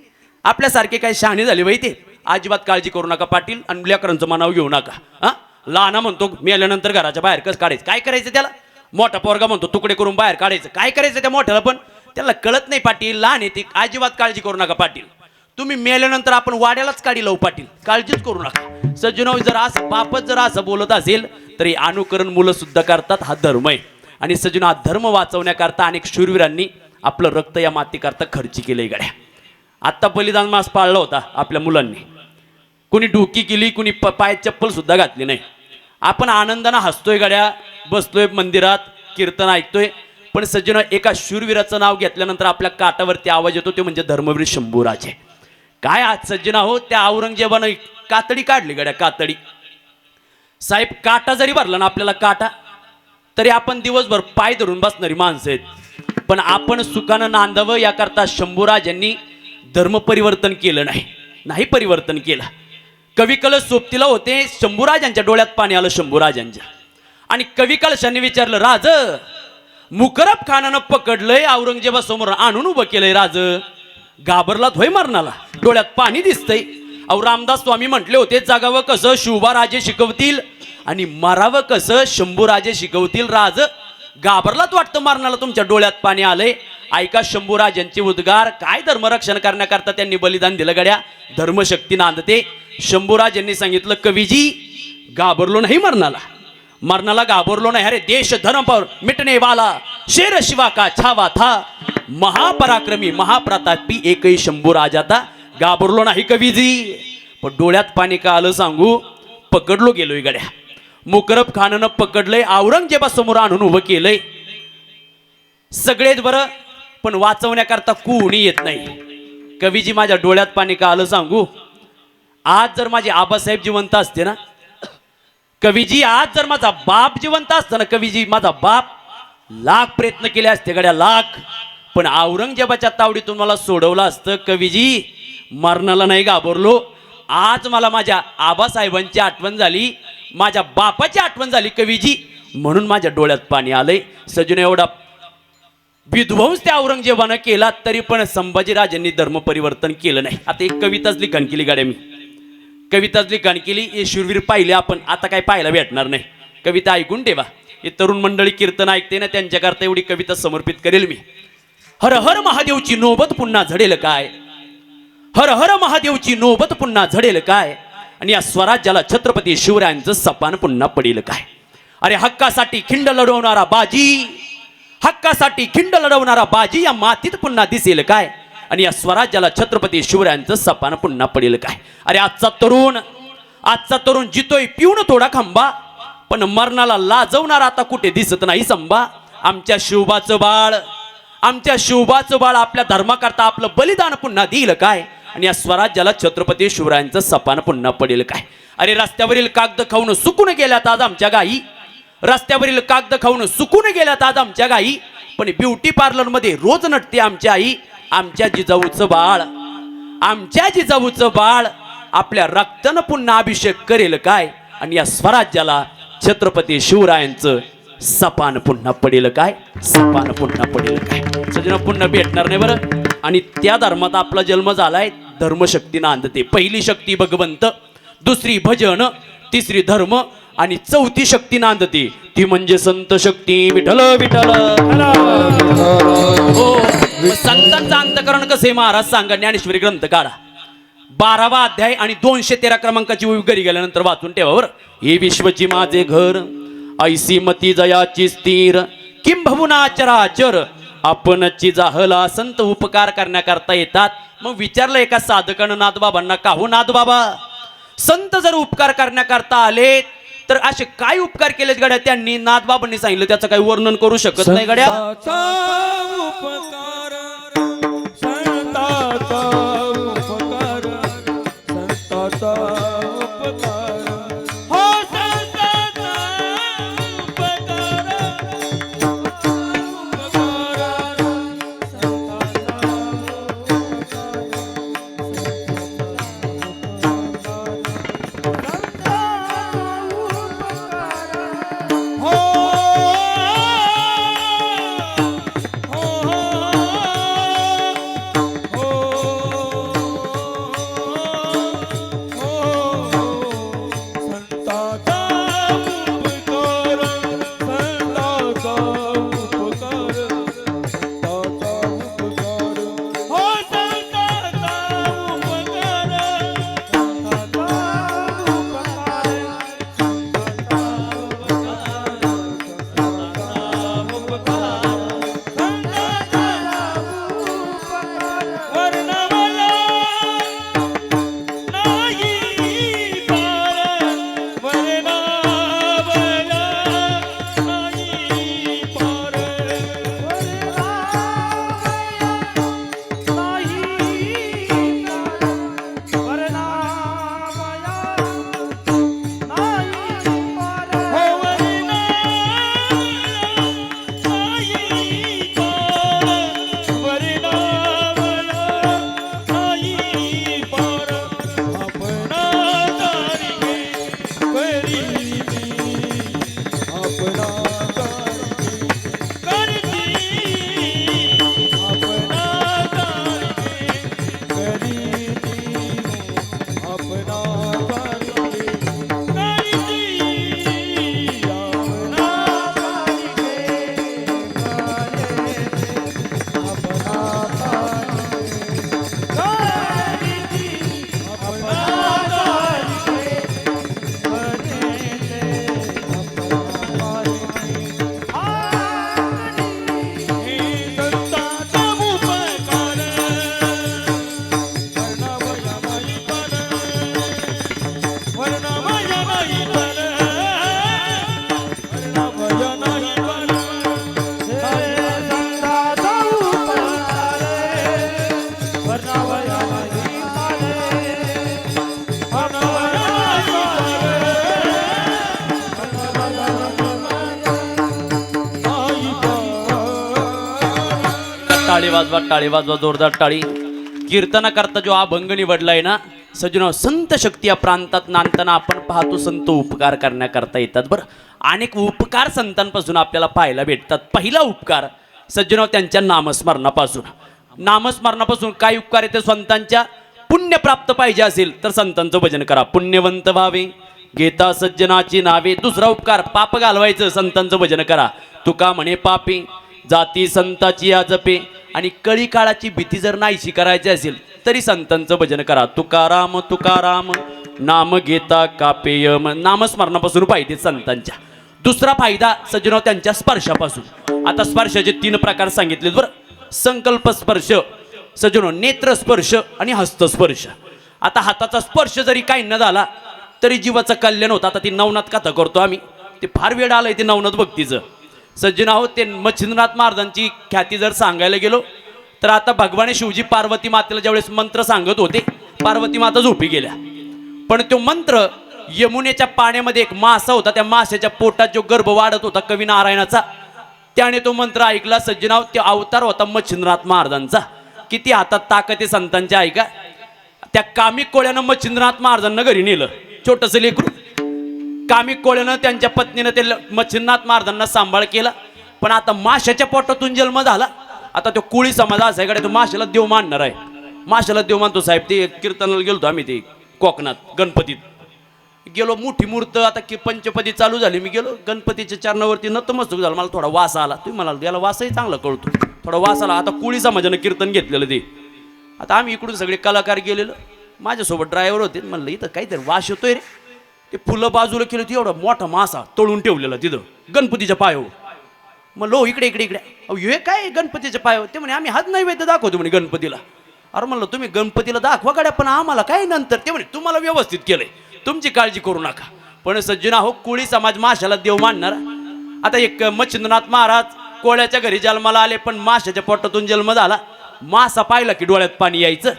आपल्यासारखे काय शहाणे झाले बाई ते. अजिबात काळजी करू नका पाटील आणि लेकरांचं मनाव घेऊ नका. हा लहाना म्हणतो मेल्यानंतर घराच्या बाहेर कसं काढायचं, काय करायचं त्याला. मोठा पोरगा म्हणतो तुकडे करून बाहेर काढायचं, काय करायचं त्या मोठ्याला, पण त्याला कळत नाही पाटील, लहान आहे ते, अजिबात काळजी करू नका पाटील. तुम्ही मेल्यानंतर आपण वाड्यालाच काढी लावू पाटील, काळजीच करू नका. सज्जनो जर असं बापच जर असं बोलत असेल तरी अनुकरण मुलं सुद्धा करतात, हा धर्म आहे. आणि सज्जनो हा धर्म वाचवण्याकरता अनेक शूरवीरांनी आपलं रक्त या मातीकरता खर्ची केलंय गड्या. आत्ता बलिदान मास पाळला होता आपल्या मुलांनी, कुणी डुकी केली, कुणी पायात चप्पल सुद्धा घातली नाही. आपण आनंदानं हसतोय गड्या, बसलोय मंदिरात कीर्तन ऐकतोय, पण सज्जनो एका शूरवीराचं नाव घेतल्यानंतर आपल्या काटावरती आवाज येतो, ते म्हणजे धर्मवीर शंभूराजे. काय आज सज्जना हो, त्या औरंगजेबानं कातडी काढली गड्या, कातडी. साहेब काटा जरी भरला ना आपल्याला काटा, तरी आपण दिवसभर पाय धरून बसणारी माणसं आहेत. पण आपण सुखानं नांदावं याकरता शंभूराजांनी धर्म परिवर्तन केलं नाही, नाही परिवर्तन केलं. कवी कलश सोबतीला होते, शंभूराजांच्या डोळ्यात पाणी आलं शंभूराजांच्या. आणि कवी कलशांनी विचारलं, राज मुकरब खानानं पकडलंय, औरंगजेबासमोर आणून उभं केलंय, राज घाबरला होय मरणाला, डोळ्यात पाणी दिसतंय. अहो रामदास स्वामी म्हटले होते, जगावं कसं शिवबाराजे शिकवतील आणि मरावं कसं शंभूराजे शिकवतील. राज घाबरलात वाटतं मरणाला, तुमच्या डोळ्यात पाणी आलंय. ऐका शंभूराजांचे उद्गार, काय धर्मरक्षण करण्याकरता त्यांनी बलिदान दिलं गड्या. धर्मशक्ती नांदते. शंभूराजांनी सांगितलं, कवीजी घाबरलो नाही मरणाला, मरणाला घाबरलो नाही. अरे देश धर्म पर मिटने वाला शेर शिवा का छावा था, महापराक्रमी महाप्रतापी एकही शंभूराजा था. घाबरलो नाही कवीजी, पण डोळ्यात पाणी का आलं सांगू, पकडलो गेलोय गड्या. मुकरब खानानं पकडलंय, औरंगजेबासमोर आणून उभं केलंय. सगळेच बरं, पण वाचवण्याकरता कोणी येत नाही. कवीजी माझ्या डोळ्यात पाणी का आलं सांगू, आज जर माझे आबासाहेब जिवंत असते ना कवीजी, आज जर माझा बाप जिवंत असता ना कवीजी, माझा बाप लाख प्रयत्न केले असते गड्या, लाख, पण औरंगजेबाच्या तावडीतून मला सोडवलं असतं. कवीजी मरणाला नाही घाबरलो. आज मला माझ्या आबासाहेबांची आठवण झाली, माझ्या बापाची आठवण झाली कवीजी, म्हणून माझ्या डोळ्यात पाणी आलंय. सजून एवढा विध्वंस त्या औरंगजेबानं केला, तरी पण संभाजीराजांनी धर्म परिवर्तन केलं नाही. आता एक कविताच लिखाण केली गाड्या, मी कविताच लिखाण केली. हे शूरवीर पाहिले आपण, आता काय पाहायला भेटणार नाही. कविता ऐकून ठेवा. हे तरुण मंडळी कीर्तन ऐकते ना, त्यांच्याकरता एवढी कविता समर्पित करेल मी. हर हर महादेवची नोबत पुन्हा झडेल काय, हर हर महादेवची नोबत पुन्हा झडेल काय, आणि या स्वराज्याला छत्रपती शिवरायांचं सपान पुन्हा पडेल काय. अरे हक्कासाठी खिंड लढवणारा बाजी, हक्कासाठी खिंड लढवणारा बाजी या मातीत पुन्हा दिसेल काय, आणि या स्वराज्याला छत्रपती शिवरायांचं सपान पुन्हा पडेल काय. अरे आजचा तरुण जितोय पिऊन थोडा खांबा, पण मरणाला लाजवणार आता कुठे दिसत नाही संबा. आमच्या शिवबाचं बाळ आपल्या धर्माकरता आपलं बलिदान पुन्हा देईल काय, आणि या स्वराज्याला छत्रपती शिवरायांचं सपान पुन्हा पडेल काय. अरे रस्त्यावरील कागद खाऊन सुकून गेल्यात आज आमच्या गाई, रस्त्यावरील कागद खाऊन सुकून गेल्यात आज आमच्या गाई, पण ब्युटी पार्लर मध्ये रोज नटते आमची आई. आमच्या जिजाऊचं बाळ आपल्या रक्तानं पुन्हा अभिषेक करेल काय, आणि या स्वराज्याला छत्रपती शिवरायांचं सपान पुन्हा पडेल काय, सपान पुन्हा पडेल काय. सजना पुन्हा भेटणार नाही बरं. आणि त्या धर्मात आपला जन्म झालाय, धर्मशक्ती नांदते. पहिली शक्ती भगवंत, दुसरी भजन, तिसरी धर्म, आणि चौथी शक्ती नांदते, ती म्हणजे संत शक्ती. विठ्ठल विठ्ठल. हो, संतांचं अंतकरण कसे महाराज सांगा. ज्ञानेश्वरी ग्रंथ काढा, 12वा अध्याय आणि 213 क्रमांकाची घरी गेल्यानंतर वाचून ठेवावर. हे विश्वची माझे घर, ऐसी मती जयाची स्थिर, किंबहुना चराचर आपणची जाहला. संत उपकार करण्याकरता येतात. मग विचारलं एका साधकानं नाथबाबांना, का हो नाथबाबा, संत जर उपकार करण्याकरता आले तर असे काय उपकार केलेत गड्या त्यांनी. नाथबाबांनी सांगितलं त्याचं काही वर्णन करू शकत नाही गड्या. वर्णमय नाही पण वर्णमय नाही पण संताचा उपकार वर्णवय नाही पाले वर्णवय नाही टाळी वाजवा जोरदार टाळी. कीर्तना करता जो अभंग निवडलाय ना सज्जनो, संत शक्ती या प्रांतात नांदताना आपण पाहतो संत उपकार करण्याकरता येतात. बरं, अनेक उपकार संतांपासून आपल्याला पाहायला भेटतात. पहिला उपकार सज्जनो त्यांच्या नामस्मरणापासून. नामस्मरणापासून काय उपकार येते? संतांच्या पुण्य प्राप्त पाहिजे असेल तर संतांचं भजन करा, पुण्यवंत व्हावे, घेता सज्जनाची नावे. दुसरा उपकार पाप घालवायचं, संतांचं भजन करा. तुका म्हणे पापी जाती संताची या जपे. आणि कळी काळाची भीती जर नाहीशी करायची असेल तरी संतांचं भजन करा. तुकाराम तुकाराम नाम घेता कापेयम. नामस्मरणापासून पाहिजे संतांच्या. दुसरा फायदा सज्जनो त्यांच्या स्पर्शापासून. आता स्पर्शाचे 3 प्रकार सांगितले बरं. संकल्प स्पर्श सज्जनो, नेत्र स्पर्श आणि हस्तस्पर्श. आता हाताचा स्पर्श जरी काही न झाला तरी जीवाचं कल्याण होतं. आता ती नवनाथ कथा करतो आम्ही, ते फार वेळ आलंय ते नवनाथ भक्तीचं. सज्जन आहोत ते मच्छिंद्रनाथ महाराजांची ख्याती जर सांगायला गेलो तर आता भगवान शिवजी पार्वती मातेला ज्यावेळेस मंत्र सांगत होते, पार्वती माता झोपी गेल्या. पण तो मंत्र यमुनेच्या पाण्यामध्ये एक मासा होता, त्या माशाच्या पोटात जो गर्भ वाढत होता कवी नारायणाचा, त्याने तो मंत्र ऐकला. सज्जनाव ते अवतार होता मच्छिंद्रनाथ महाराजांचा. किती हातात ताकद आहे संतांच्या ऐका. त्या कामिक कोळ्यानं मच्छिंद्रनाथ महाराजांना घरी नेलं, छोटंसं लेकरू. कामिक कोळ्यानं त्यांच्या पत्नीनं ते मच्छिंद्रनाथ महाराजांना सांभाळ केला. पण आता माशाच्या पोटातून जन्म झाला. आता तो कोळी समाज असायकडे तो माशाला देव मानणार आहे. माशाला देव मानतो साहेब. ते कीर्तनाला गेलो आम्ही, ते कोकणात गणपतीत गेलो. मोठी मूर्त आता की पंचपदी चालू झाली. मी गेलो गणपतीच्या चरणावरती नतमस्तक झालं. मला थोडा वास आला. तुम्ही म्हणाल याला वासही चांगला कळतो, थोडा वास आला. आता कोळी समाजानं कीर्तन घेतलेलं ते. आता आम्ही इकडून सगळे कलाकार गेलेलो, माझ्यासोबत ड्रायव्हर होते. म्हणलं इथं काहीतरी वास येतोय रे. ते फुलं बाजूला केलं, ती एवढा मोठा मासा तळून ठेवलेला तिथं गणपतीच्या पायावर. म्हणलं हो इकडे इकडे इकडे. अहो हे काय गणपतीच्या पायावर? ते म्हणे आम्ही हात नाही वेद दाखवतो म्हणे गणपतीला. अरे म्हणलं तुम्ही गणपतीला दाखवा गाड्या, पण आम्हाला काय नंतर. ते म्हणे तुम्हाला व्यवस्थित केलंय, तुमची काळजी करू नका. पण सज्जना हो, कोळी समाज माशाला देव मानणार. आता एक मच्छिंद्रनाथ महाराज कोळ्याच्या घरी जन्माला आले, पण माशाच्या पोटातून जन्म झाला. मासा पाहिला की डोळ्यात पाणी यायचं.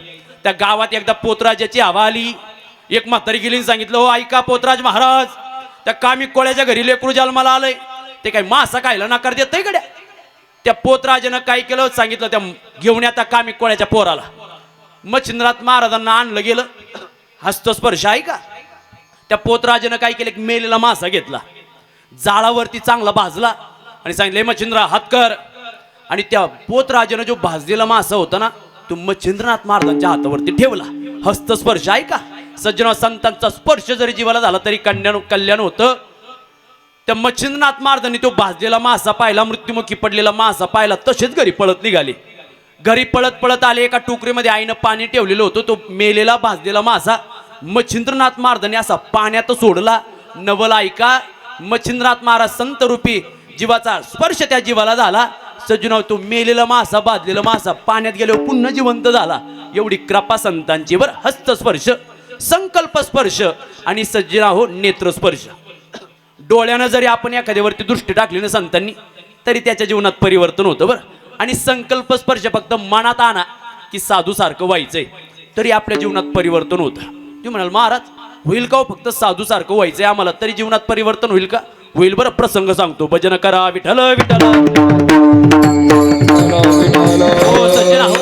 त्या गावात एकदा पोतराजाची हवा आली. एक म्हातारी गेली सांगितलं, हो ऐका पोतराज महाराज, त्या कामिक कोळ्याच्या घरी लेकरू जन्माला आलंय, ते काय मासा खायला नकार देतय गड्या. त्या पोतराजानं काय केलं सांगितलं, त्या घेऊन या त्या कामिक कोळ्याच्या पोराला. मच्छिंद्रनाथ महाराजांना आणलं गेलं. हस्तस्पर्श आहे का. त्या पोतराजानं काय केलं, मेलेला मासा घेतला, जाळावरती चांगला भाजला आणि सांगितलं मच्छिंद्रा हात कर. आणि त्या पोतराजानं जो भाजलेला मासा होता ना, तो मच्छिंद्रनाथ महाराजांच्या हातावरती ठेवला. हस्तस्पर्श आहे का. सज्जन संतांचा स्पर्श जरी जीवाला झाला तरी कल्याण होतं. त्या मच्छिंद्रनाथ महाराजांनी तो भाजलेला मासा पाहिला, मृत्युमुखी पडलेला मासा पाहिला, तसेच घरी पळत निघाले. घरी पळत पळत आले. एका टोकरीमध्ये आईनं पाणी ठेवलेलं होतं. तो मेलेला भाजलेला मासा मच्छिंद्रनाथ महाराजांनी असा पाण्यात सोडला. नवल ऐका, मच्छिंद्रनाथ महाराज संत रूपी जीवाचा स्पर्श त्या जीवाला झाला. सज्जनाव तो मेलेला मासा, भाजलेला मासा पाण्यात गेल्यावर पुन्हा जिवंत झाला. एवढी कृपा संतांची. वर हस्तस्पर्श, संकल्प स्पर्श आणि सज्जना हो नेत्रस्पर्श. डोळ्यानं जरी आपण एखाद्यावरती दृष्टी टाकली ना संतांनी, तरी त्याच्या जीवनात परिवर्तन होतं बरं. आणि संकल्प स्पर्श फक्त मनात आणा की साधू सारखं व्हायचंय, तरी आपल्या जीवनात परिवर्तन होतं. तुम्ही म्हणाल महाराज होईल का फक्त साधू सारखं व्हायचंय आम्हाला तरी जीवनात परिवर्तन होईल का? होईल बरं. प्रसंग सांगतो. भजन करा विठ्ठल विठ्ठल. हो सज्जन आहो,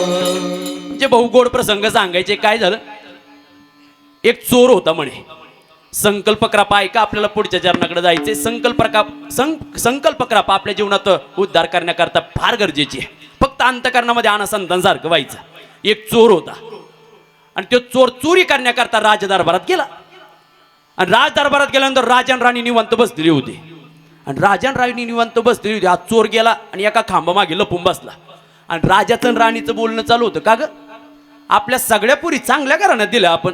जे बहुगोड प्रसंग सांगायचे. काय झालं, एक चोर होता म्हणे. संकल्प कृपा ऐका, आपल्याला पुढच्या चरणाकडे जायचे. संकल्प कृपा आपल्या जीवनात उद्धार करण्याकरता फार गरजेची आहे. फक्त अंतकरणामध्ये आणा संतांसारखं व्हायचं. एक चोर होता आणि तो चोर चोरी करण्याकरता राजदरबारात गेला. आणि राजदरबारात गेल्यानंतर राजा आणि राणी निवांत बसलेली होती. आणि राजा आणि राणी निवांत बसलेली होती. हा चोर गेला आणि एका खांबा मागे लपून बसला. आणि राजाचं आणि राणीचं बोलणं चालू होतं. का ग, आपल्या सगळ्या पुरी चांगल्या घराण्यात दिल्या आपण.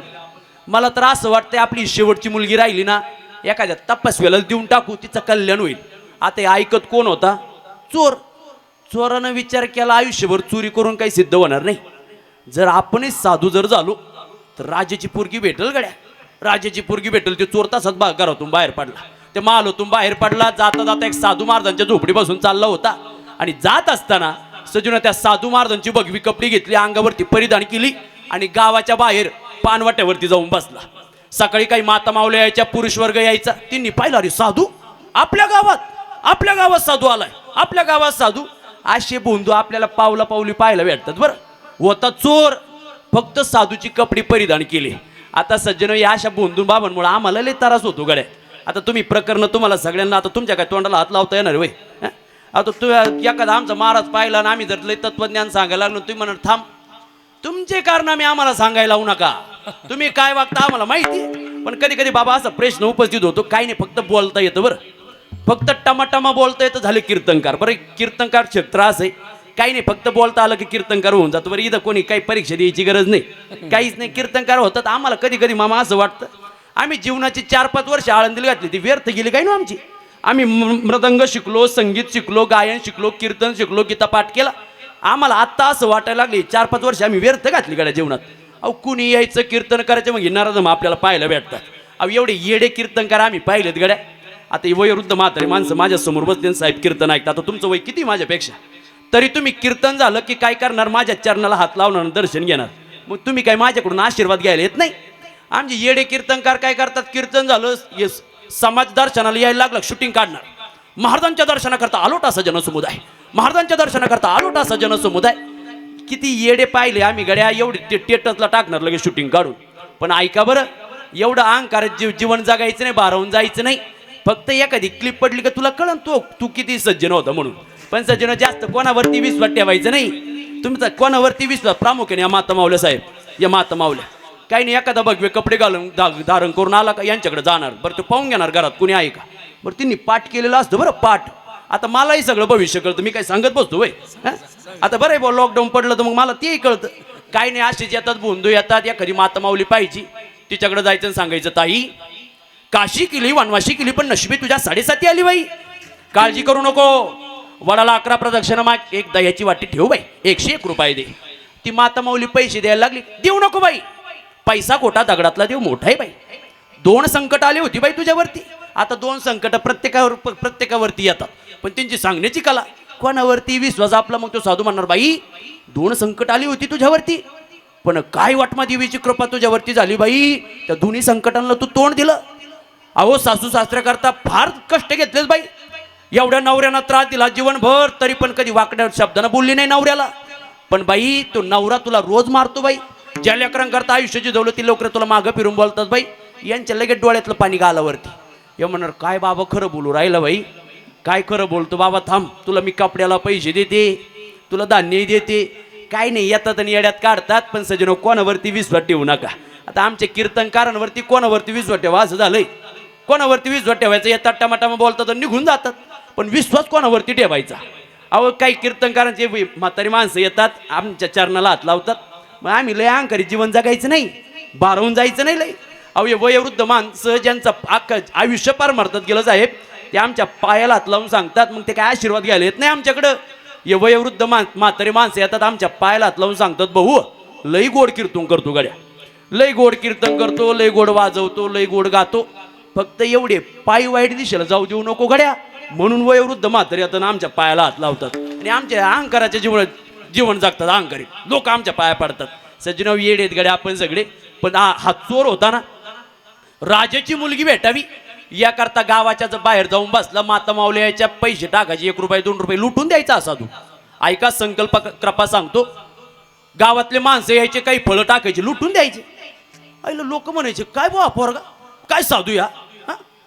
मला तर असं वाटतंय आपली शेवटची मुलगी राहिली ना, एखाद्या तपस्व्याला देऊन टाकू, तिचं कल्याण होईल. आता हे ऐकत कोण होता? चोर. चोरानं विचार केला आयुष्यभर चोरी करून काही सिद्ध होणार नाही. जर आपणच साधू जर झालो तर राजाची पोरगी भेटेल गड्या. राजाची पोरगी भेटली ती चोर तासात घरातून बाहेर पडला. ते मालोतून बाहेर पडला. जाता जाता एक साधू महाराजांच्या झोपडीपासून चालला होता आणि जात असताना सजून त्या साधू महाराजांची भगवी कपडी घेतली, अंगावरती परिधान केली आणि गावाच्या बाहेर पानवाट्यावरती जाऊन बसला. सकाळी काही माता मावल्या यायच्या, पुरुष वर्ग यायचा. तिन्ही पाहिलं, अरे साधू आपल्या गावात साधू आलाय, आपल्या गावात साधू. असे बोंधू आपल्याला पावला पावली पाहायला भेटतात. बरं होता चोर, फक्त साधूची कपडी परिधान केली. आता सज्जन या अशा बोंधून बाबांमुळे आम्हाला लय त्रास होतो गड्या. आता तुम्ही प्रकरण तुम्हाला सगळ्यांना आता तुमच्या काय तोंडाला हात लावता येणार वय? आता तू एखादा आमचा महाराज पाहिला आणि आम्ही जर लय तत्वज्ञान सांगायला लागलो, तुम्ही म्हणा थांब, तुमचे कारनामे आम्हाला सांगायला लावू नका, तुम्ही काय वागता आम्हाला माहिती. पण कधी कधी बाबा असा प्रश्न उपस्थित होतो, काही नाही फक्त बोलता येतं. बरं फक्त टमाटमा बोलता येतं, झाले कीर्तनकार. बरं कीर्तनकार क्षेत्र असं आहे, काही नाही फक्त बोलता आलं की कीर्तनकार होऊन जातो. बरं इथं कोणी काही परीक्षा द्यायची गरज नाही, काहीच नाही, कीर्तनकार होतात. आम्हाला कधी कधी मामा असं वाटतं आम्ही जीवनाची 4-5 वर्ष आळंदीला घातली, ती व्यर्थ गेली काय ना आमची. आम्ही मृदंग शिकलो, संगीत शिकलो, गायन शिकलो, कीर्तन शिकलो, गीतापाठ केला. आम्हाला आत्ता असं वाटायला लागले 4-5 वर्ष आम्ही व्यर्थ घातली गड्या जीवनात. अहो कुणी यायचं कीर्तन करायचं, मग येणारा जमा आपल्याला पाहायला भेटतात. अहो एवढे येडे कीर्तनकार आम्ही पाहिलेत गड्या. आता वयोवृद्ध म्हातारे माणसं माझ्यासमोर बसले, साहेब कीर्तन ऐकतात. आता तुमचं वय किती माझ्यापेक्षा, तरी तुम्ही कीर्तन झालं की काय करणार, माझ्या चरणाला हात लावणार, दर्शन घेणार. मग तुम्ही काय माझ्याकडून आशीर्वाद घ्यायला येत नाही? आमचे येडे कीर्तनकार काय करतात, कीर्तन झालं समाज दर्शनाला यायला लागलं, शूटिंग काढणार. महाराजांच्या दर्शनाकरता आलोटा सजन समुदाय, महाराजांच्या दर्शनाकरता आलोटा सजन समुदाय. किती येडे पाहिले आम्ही गड्या, एवढी ते टेटसला टाकणार लगेच शूटिंग काढून. पण ऐका बरं, एवढं अहंकार जीवन जगायचं नाही, भारावून जायचं नाही. फक्त एखादी क्लिप पडली का तुला कळन तू किती सज्जन होता म्हणून. पण सज्जन जास्त कोणावरती विश्वास ठेवायचं नाही. तुमचा कोणावरती विश्वास, प्रामुख्याने या माता मावल्या साहेब, या माता मावल्या काही नाही, एखादा भगवे कपडे घालून धारण करून आला का यांच्याकडे जाणार. बरं ते पाहून घेणार घरात कोणी आहे का. बरं तिने पाठ केलेलं असतं. बरं पाठ, आता मलाही सगळं भविष्य कळतं, मी काय सांगत बसतो वय. आता बरं आहे बा, लॉकडाऊन पडलं तर मग मला तेही कळतं. काही नाही, असेच येतात बोंधू येतात. एखादी माता माऊली पाहिजे, तिच्याकडे जायचं आणि सांगायचं, ताई काशी केली, वनवाशी केली, पण नशिबी तुझ्या 7:30 आली बाई, काळजी करू नको. वडाला 11 प्रदक्षिणा माग, एक दह्याची वाटी ठेव बाई, 101 रुपये दे. ती माता माऊली पैसे द्यायला लागली, देऊ नको बाई, पैसा खोटा दगडातला देव मोठा आहे बाई. 2 संकट आली होती बाई तुझ्यावरती. आता 2 संकट प्रत्येकावरती येतात, पण त्यांची सांगण्याची कला, कोणावरती विश्वास आपला. मग तो साधू म्हणणार, बाई 2 संकट आली होती तुझ्यावरती, पण काय वाटमा देवीची कृपा तुझ्यावरती झाली बाई, त्या दोन्ही संकटांना तू तोंड दिलं. अहो सासू सासऱ्याकरता फार कष्ट घेतलेच बाई, एवढ्या नवऱ्यानं त्रास दिला जीवनभर, तरी पण कधी वाकड्या शब्दानं बोलली नाही नवऱ्याला. पण बाई तो नवरा तुला रोज मारतो बाई. ज्या लेकरांकरता आयुष्याची जवळ ती लोकं तुला मागं फिरून बोलतात बाई, यांच्या लगेच डोळ्यातलं पाणी गालावरती. हे म्हणणार, काय बाबा खरं बोलू राहिलं बाई, काय खरं बोलतो बाबा, थांब तुला मी कपड्याला पैसे देते, तुला धान्यही देते. काय नाही, येतात आणि येड्यात काढतात. पण सजनो कोणावरती विश्वास ठेवू नका. आता आमच्या कीर्तनकारांवरती कोणावरती विश्वास ठेवा असं झालंय. कोणावरती विश्वास ठेवायचा, येतात टमाटामा बोलतात आणि निघून जातात, पण विश्वास कोणावरती ठेवायचा. अहो काही कीर्तनकारांचे म्हातारी माणसं येतात, आमच्या चरणाला हात लावतात. मग आम्ही लय अहंकारी जीवन जगायचं नाही, भारावून जायचं नाही लय. अहो हे वयोवृद्ध माणसं ज्यांचं आयुष्य पार मरतात गेलं साहेब, ते आमच्या पायाला हात लावून सांगतात. मग ते काय आशीर्वाद घ्यायला येत नाही आमच्याकडं. हे वयोवृद्ध म्हातारी माणसं येतात, आमच्या पायाला हात लावून सांगतात, भाऊ लई गोड कीर्तन करतो गड्या, लई गोड कीर्तन करतो, लई गोड वाजवतो, लई गोड गातो. फक्त एवढे पायी वाईट दिशेला जाऊ देऊ नको गड्या, म्हणून वयोवृद्ध म्हातारी येतात आमच्या पायाला हात लावतात आणि आमच्या अहंकाराच्या जीवन जगतात. अहंकारी लोक आमच्या पाया पडतात. सज्जनाव येड आहेत गड्या आपण सगळे. पण हा चोर होता ना, राजाची मुलगी भेटावी याकरता गावाच्या बाहेर जाऊन बसला. माता मावल्याच्या पैसे टाकायचे, 1 रुपये 2 रुपये लुटून द्यायचा असा तू. ऐका संकल्प कृपा सांगतो, गावातले माणसं यायचे, काही फळं टाकायचे, लुटून द्यायचे. आईला लोक म्हणायचे, काय बुवा पोरगा, काय साधू या,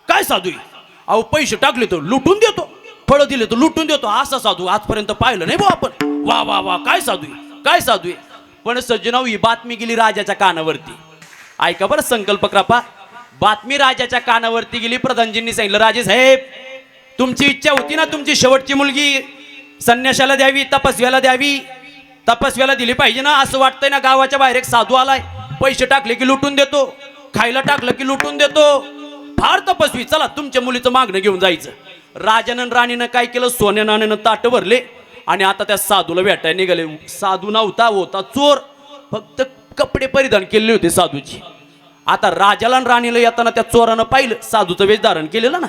काय साधू आहे. अहो पैसे टाकले तो लुटून देतो, फळं दिले तो लुटून देतो, असा साधू आजपर्यंत पाहिलं नाही बुवा आपण. वा वा वा, काय साधू आहे, काय साधू आहे. पण सज्जनाव ही बातमी गेली राजाच्या कानावरती. ऐका बरं संकल्प कृपा, बातमी राजाच्या कानावरती गेली. प्रधानजींनी सांगितलं, राजे साहेब तुमची इच्छा होती ना तुमची शेवटची मुलगी संन्याशाला द्यावी, तपस्व्याला द्यावी, तपस्व्याला दिली पाहिजे ना. असं वाटतंय ना, गावाच्या बाहेर एक साधू आलाय, पैसे टाकले की लुटून देतो, खायला टाकलं की लुटून देतो, फार तपस्वी, चला तुमच्या मुलीचं मागणं घेऊन जायचं. राजानं राणीनं काय केलं, सोन्या नाण्यानं ताट भरले आणि आता त्या साधूला भेटायला निघाले. साधू नव्हता, होता चोर, फक्त कपडे परिधान केलेले होते साधूची. आता राजाला आणि राणीला येताना त्या चोरानं पाहिलं, साधूचं वेश धारण केलेलं ना,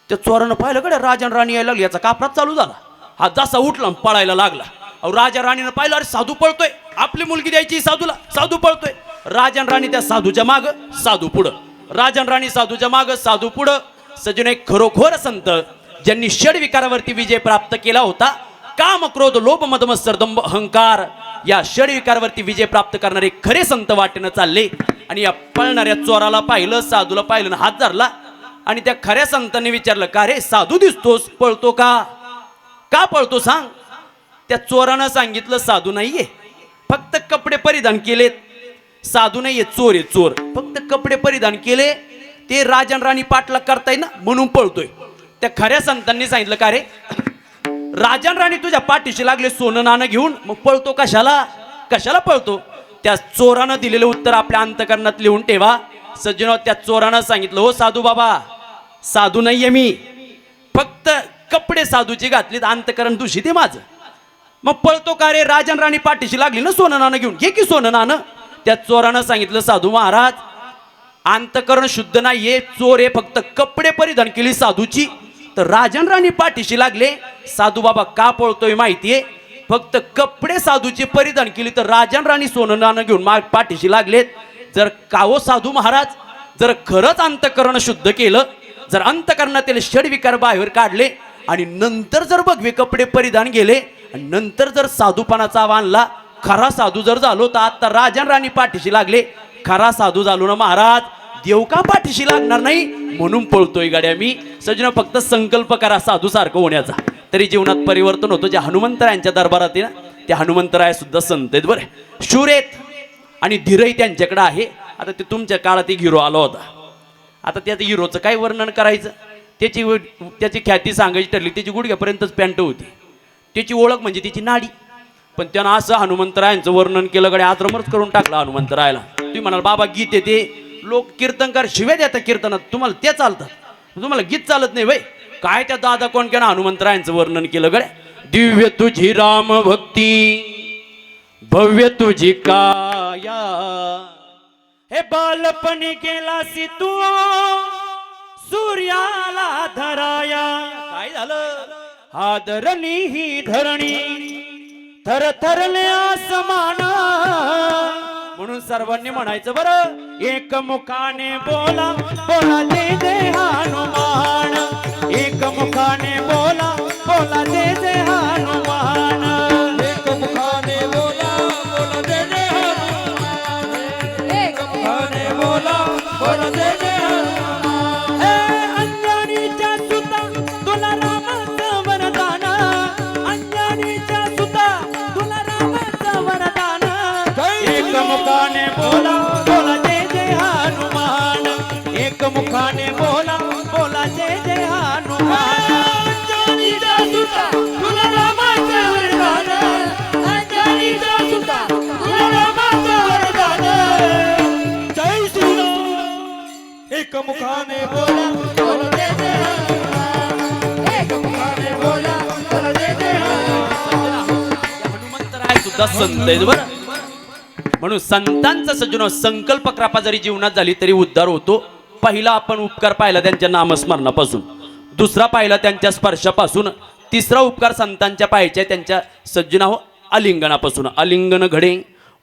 त्या चोरानं पाहिलं कडे राजा आणि राणी यायला लागली, याचा कापरात चालू झाला. हा जसा उठला पळायला लागला. अहो राजा राणीनं पाहिलं, अरे साधू पळतोय, आपली मुलगी द्यायची साधूला, साधू पळतोय. राजा आणि राणी त्या साधूच्या माग, साधू पुढं. राजा आणि राणी साधूच्या माग, साधू पुढं. सजून एक खरोखर संत ज्यांनी षडविकारावरती विजय प्राप्त केला होता. काम, क्रोध, लोभ, मद, मत्सर, दंभ, अहंकार या षडविकारावरती विजय प्राप्त करणारे खरे संत वाटेनं चालले. आणि या पळणाऱ्या चोराला पाहिलं, साधूला पाहिलं, हात धरला. आणि त्या खऱ्या संतांनी विचारलं, का रे साधू दिसतोस, पळतो का पळतो सांग. त्या चोरानं सांगितलं, साधू नाहीये, फक्त कपडे परिधान केलेत. साधू नाहीये, चोर आहे, चोर. फक्त कपडे परिधान केले, ते राजन राणी पाठलाग करताय ना म्हणून पळतोय. त्या खऱ्या संतांनी सांगितलं, का रे राजन राणी तुझ्या पाठीशी लागले सोनं नाणं घेऊन, मग पळतो कशाला पळतो. त्या चोरानं दिलेलं उत्तर आपल्या अंतकरणात लिहून ठेवा. सज्जनो, त्या चोरानं सांगितलं, हो साधू बाबा, साधू नाहीये मी, फक्त कपडे साधूची घातलीत, अंतकरण दूषित आहे माझं. मग पळतो का रे, राजन राणी पाठीशी लागली ना सोनं नाणं घेऊन, घे की सोनं नाणं. त्या चोरानं सांगितलं, साधू महाराज, अंतकरण शुद्ध नाहीये, चोर आहे, फक्त कपडे परिधान केली साधूची, तर राजन राणी पाठीशी लागले. साधू बाबा का पळतोय माहितीये, फक्त कपडे साधूची परिधान केली, तर राजन राणी सोनं नाणं घेऊन पाठीशी लागलेत. जर कावो साधू महाराज, जर खरंच अंतकरण शुद्ध केलं, जर अंतकरणातील षडविकार बाहेर काढले, आणि नंतर जर भगवे कपडे परिधान केले, आणि नंतर जर साधूपणाचा आणला, खरा साधू जर झालो, तर आता राजन राणी पाठीशी लागले, खरा साधू झालो ना महाराज, देव का पाठीशी लागणार नाही, म्हणून पळतोय गाड्या मी. सजन, फक्त संकल्प करा साधू सारखं होण्याचा, तरी जीवनात परिवर्तन होतो. जे हनुमंतरायांच्या दरबारात आहे ना, ते हनुमंतराय सुद्धा संत आहेत बरं, शूर आहेत आणि धीरही त्यांच्याकडे आहे. आता ते तुमच्या काळात एक हिरो आला होता. आता त्या हिरोचं काय वर्णन करायचं, त्याची ख्याती सांगायची ठरली, त्याची गुडघ्यापर्यंतच पॅन्ट होती, त्याची ओळख म्हणजे त्याची नाडी. पण त्यानं असं हनुमंतरायांचं वर्णन केलं गड्या, आद्रमच करून टाकला हनुमंतरायला. तुम्ही म्हणाल बाबा गीत येते, लोक कीर्तनकार शिव्या देतात कीर्तनात, तुम्हाला ते चालतात, तुम्हाला गीत चालत नाही वय. काय त्या दादा कोण केलं हनुमंतरायांचं वर्णन केलं गड्या. दिव्य तुझी राम भक्ती, भव्य तुझी काया, हे बालपणी गेलासी तू सूर्याला धराया. काय झालं, हादरली ही धरणी, थरथरले आसमान. म्हणून सर्वांनी म्हणायचं बरं, एक मुखाने बोला बोला जय जय हनुमान, एक मुखाने बोला बोला जय जय हनुमान, एक मुखाने बोला बोला जय जय हनुमान, एक मुखाने बोला बोला जय जय हनुमान. अंजनीच्या सुता तुला रामाचं वरदान, अंजनीच्या सुता तुला रामाचं वरदान. एक मुखाने बोला बोला जय जय हनुमान, एक मुखाने बोला बोला जय जय हनुमान. अंजनीच्या सुता तुला रामाचं वरदान, अंजनीच्या सुता तुला रामाचं वरदान. जय श्रीराम. एक मुखाने बोला बोला जय जय हनुमान, एक मुखाने बोला बोला जय जय हनुमान. हनुमंतराय सुद्धा संत आहेत बरं. म्हणून संतांचा सज्जनो संकल्प कृपा जरी जीवनात झाली तरी उद्धार होतो. पहिला आपण उपकार पाहिला त्यांच्या नामस्मरणापासून, दुसरा पाहिला त्यांच्या स्पर्शापासून, तिसरा उपकार संतांच्या पाहायच्या त्यांच्या सज्जना आलिंगनापासून. आलिंगन घडे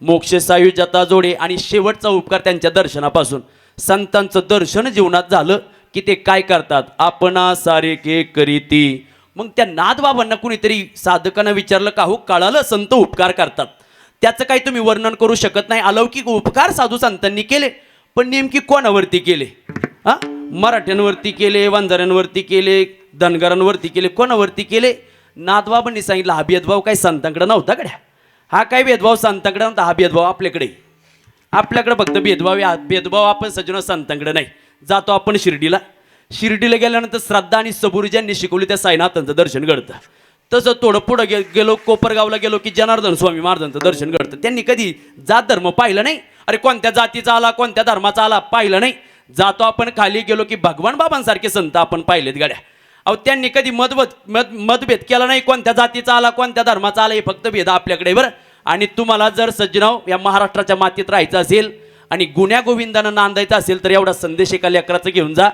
मोक्ष सायुज्यता जोडे. आणि शेवटचा उपकार त्यांच्या दर्शनापासून. संतांचं दर्शन जीवनात झालं की ते काय करतात, आपणा सारे के करीती. मग त्या नाथबाबांना कुणीतरी साधकांना विचारलं, का हो कळालं संत उपकार करतात, त्याचं काही तुम्ही वर्णन करू शकत नाही. अलौकिक उपकार साधू संतांनी केले, पण नेमकी कोणावरती केले, हा मराठ्यांवरती केले, वंजाऱ्यांवरती केले, धनगरांवरती केले, कोणावरती केले. नाथबाबांनी सांगितलं हा भेदभाव काही संतांकडे नव्हता गड्या, हा काय भेदभाव संतांकडे नव्हता, हा भेदभाव आपल्याकडे फक्त भेदभाव आपण सज्जन संतांकडे नाही. जातो आपण शिर्डीला गेल्यानंतर श्रद्धा आणि सबुरी ज्यांनी शिकवली त्या साईनाथांचं दर्शन घडतं. तसं थोडं पुढं गेलो, कोपरगावला गेलो की जनार्दन स्वामी महाराजांचं दर्शन घडतं. त्यांनी कधी जात धर्म पाहिलं नाही, अरे कोणत्या जातीचा आला कोणत्या धर्माचा आला पाहिलं नाही. जातो आपण खाली गेलो की भगवान बाबांसारखे संत आपण पाहिलेत गाड्या. अहो त्यांनी कधी मतभेद केला नाही, कोणत्या जातीचा आला कोणत्या धर्माचा आला, हे फक्त भेद आपल्याकडे बरं. आणि तुम्हाला जर सज्जनाव या महाराष्ट्राच्या मातीत राहायचं असेल आणि गुण्या गोविंदानं नांदायचं असेल तर एवढा संदेश एका लेकराचं घेऊन जा.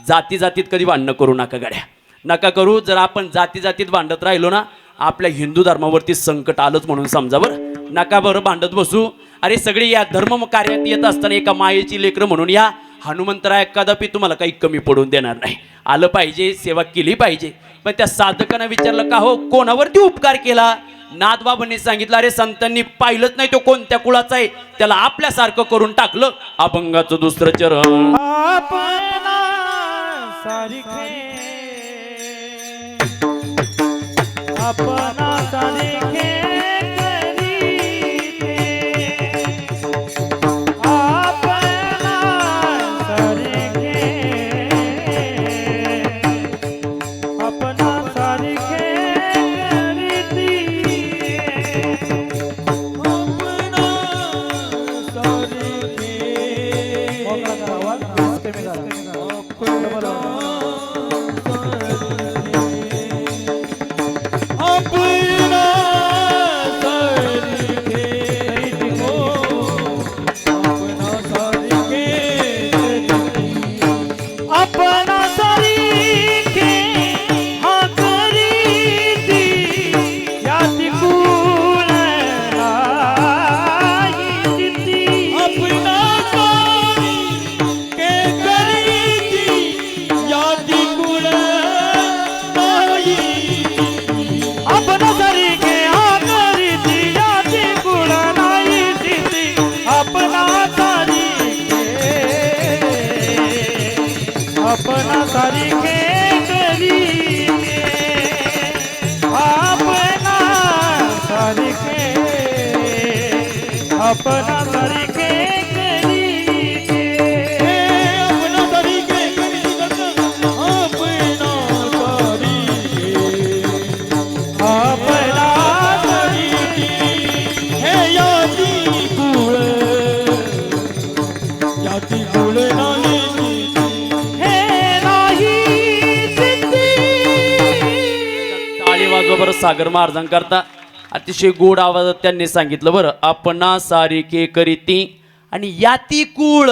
जाती जातीत कधी भांडणं करू नका गाड्या, नका करू. जर आपण जाती जातीत भांडत राहिलो ना आपल्या हिंदू धर्मावरती संकट आलंच म्हणून समजा बरं. नका बरं भांडत बसू. अरे सगळे या धर्म कार्यात येत असताना एका मायेची लेकरं म्हणून या. हनुमंतराय कदापि तुम्हाला काही कमी पडून देणार नाही. आलं पाहिजे, सेवा केली पाहिजे. पण त्या साधकानं विचारलं का हो कोणावरती उपकार केला? नाथबाबांनी सांगितलं अरे संतांनी पाहिलंच नाही तो कोणत्या कुळाचा आहे, त्याला आपल्यासारखं करून टाकलं. अभंगाचं दुसरं चरण. आपणा सारिखे आपणा सारिखे करीते आपणा सारिखे आपणा सारिखे करीती आपणा सारिखे आवाज कमी करा. अपना सारिखे हा करीती याती कुळ नाही जिती अपना सारिखे करीती याती कुळ नाही. अपना सारिखे हा करीती याती कुळ नाही जिती अपना सारिखे अपना सारिखे करीते अपना सारिखे अपना सारिखे करीते अपना सारिखे करीती अपना सारिखे अपना सारिखे हे याती कुळ नाही. हे नाही जिती टाळी वाजवा बरं सागर महाराजां करता. अतिशय गोड आवाजात त्यांनी सांगितलं बरं. आपणा सारिखे करीती आणि याती कुळ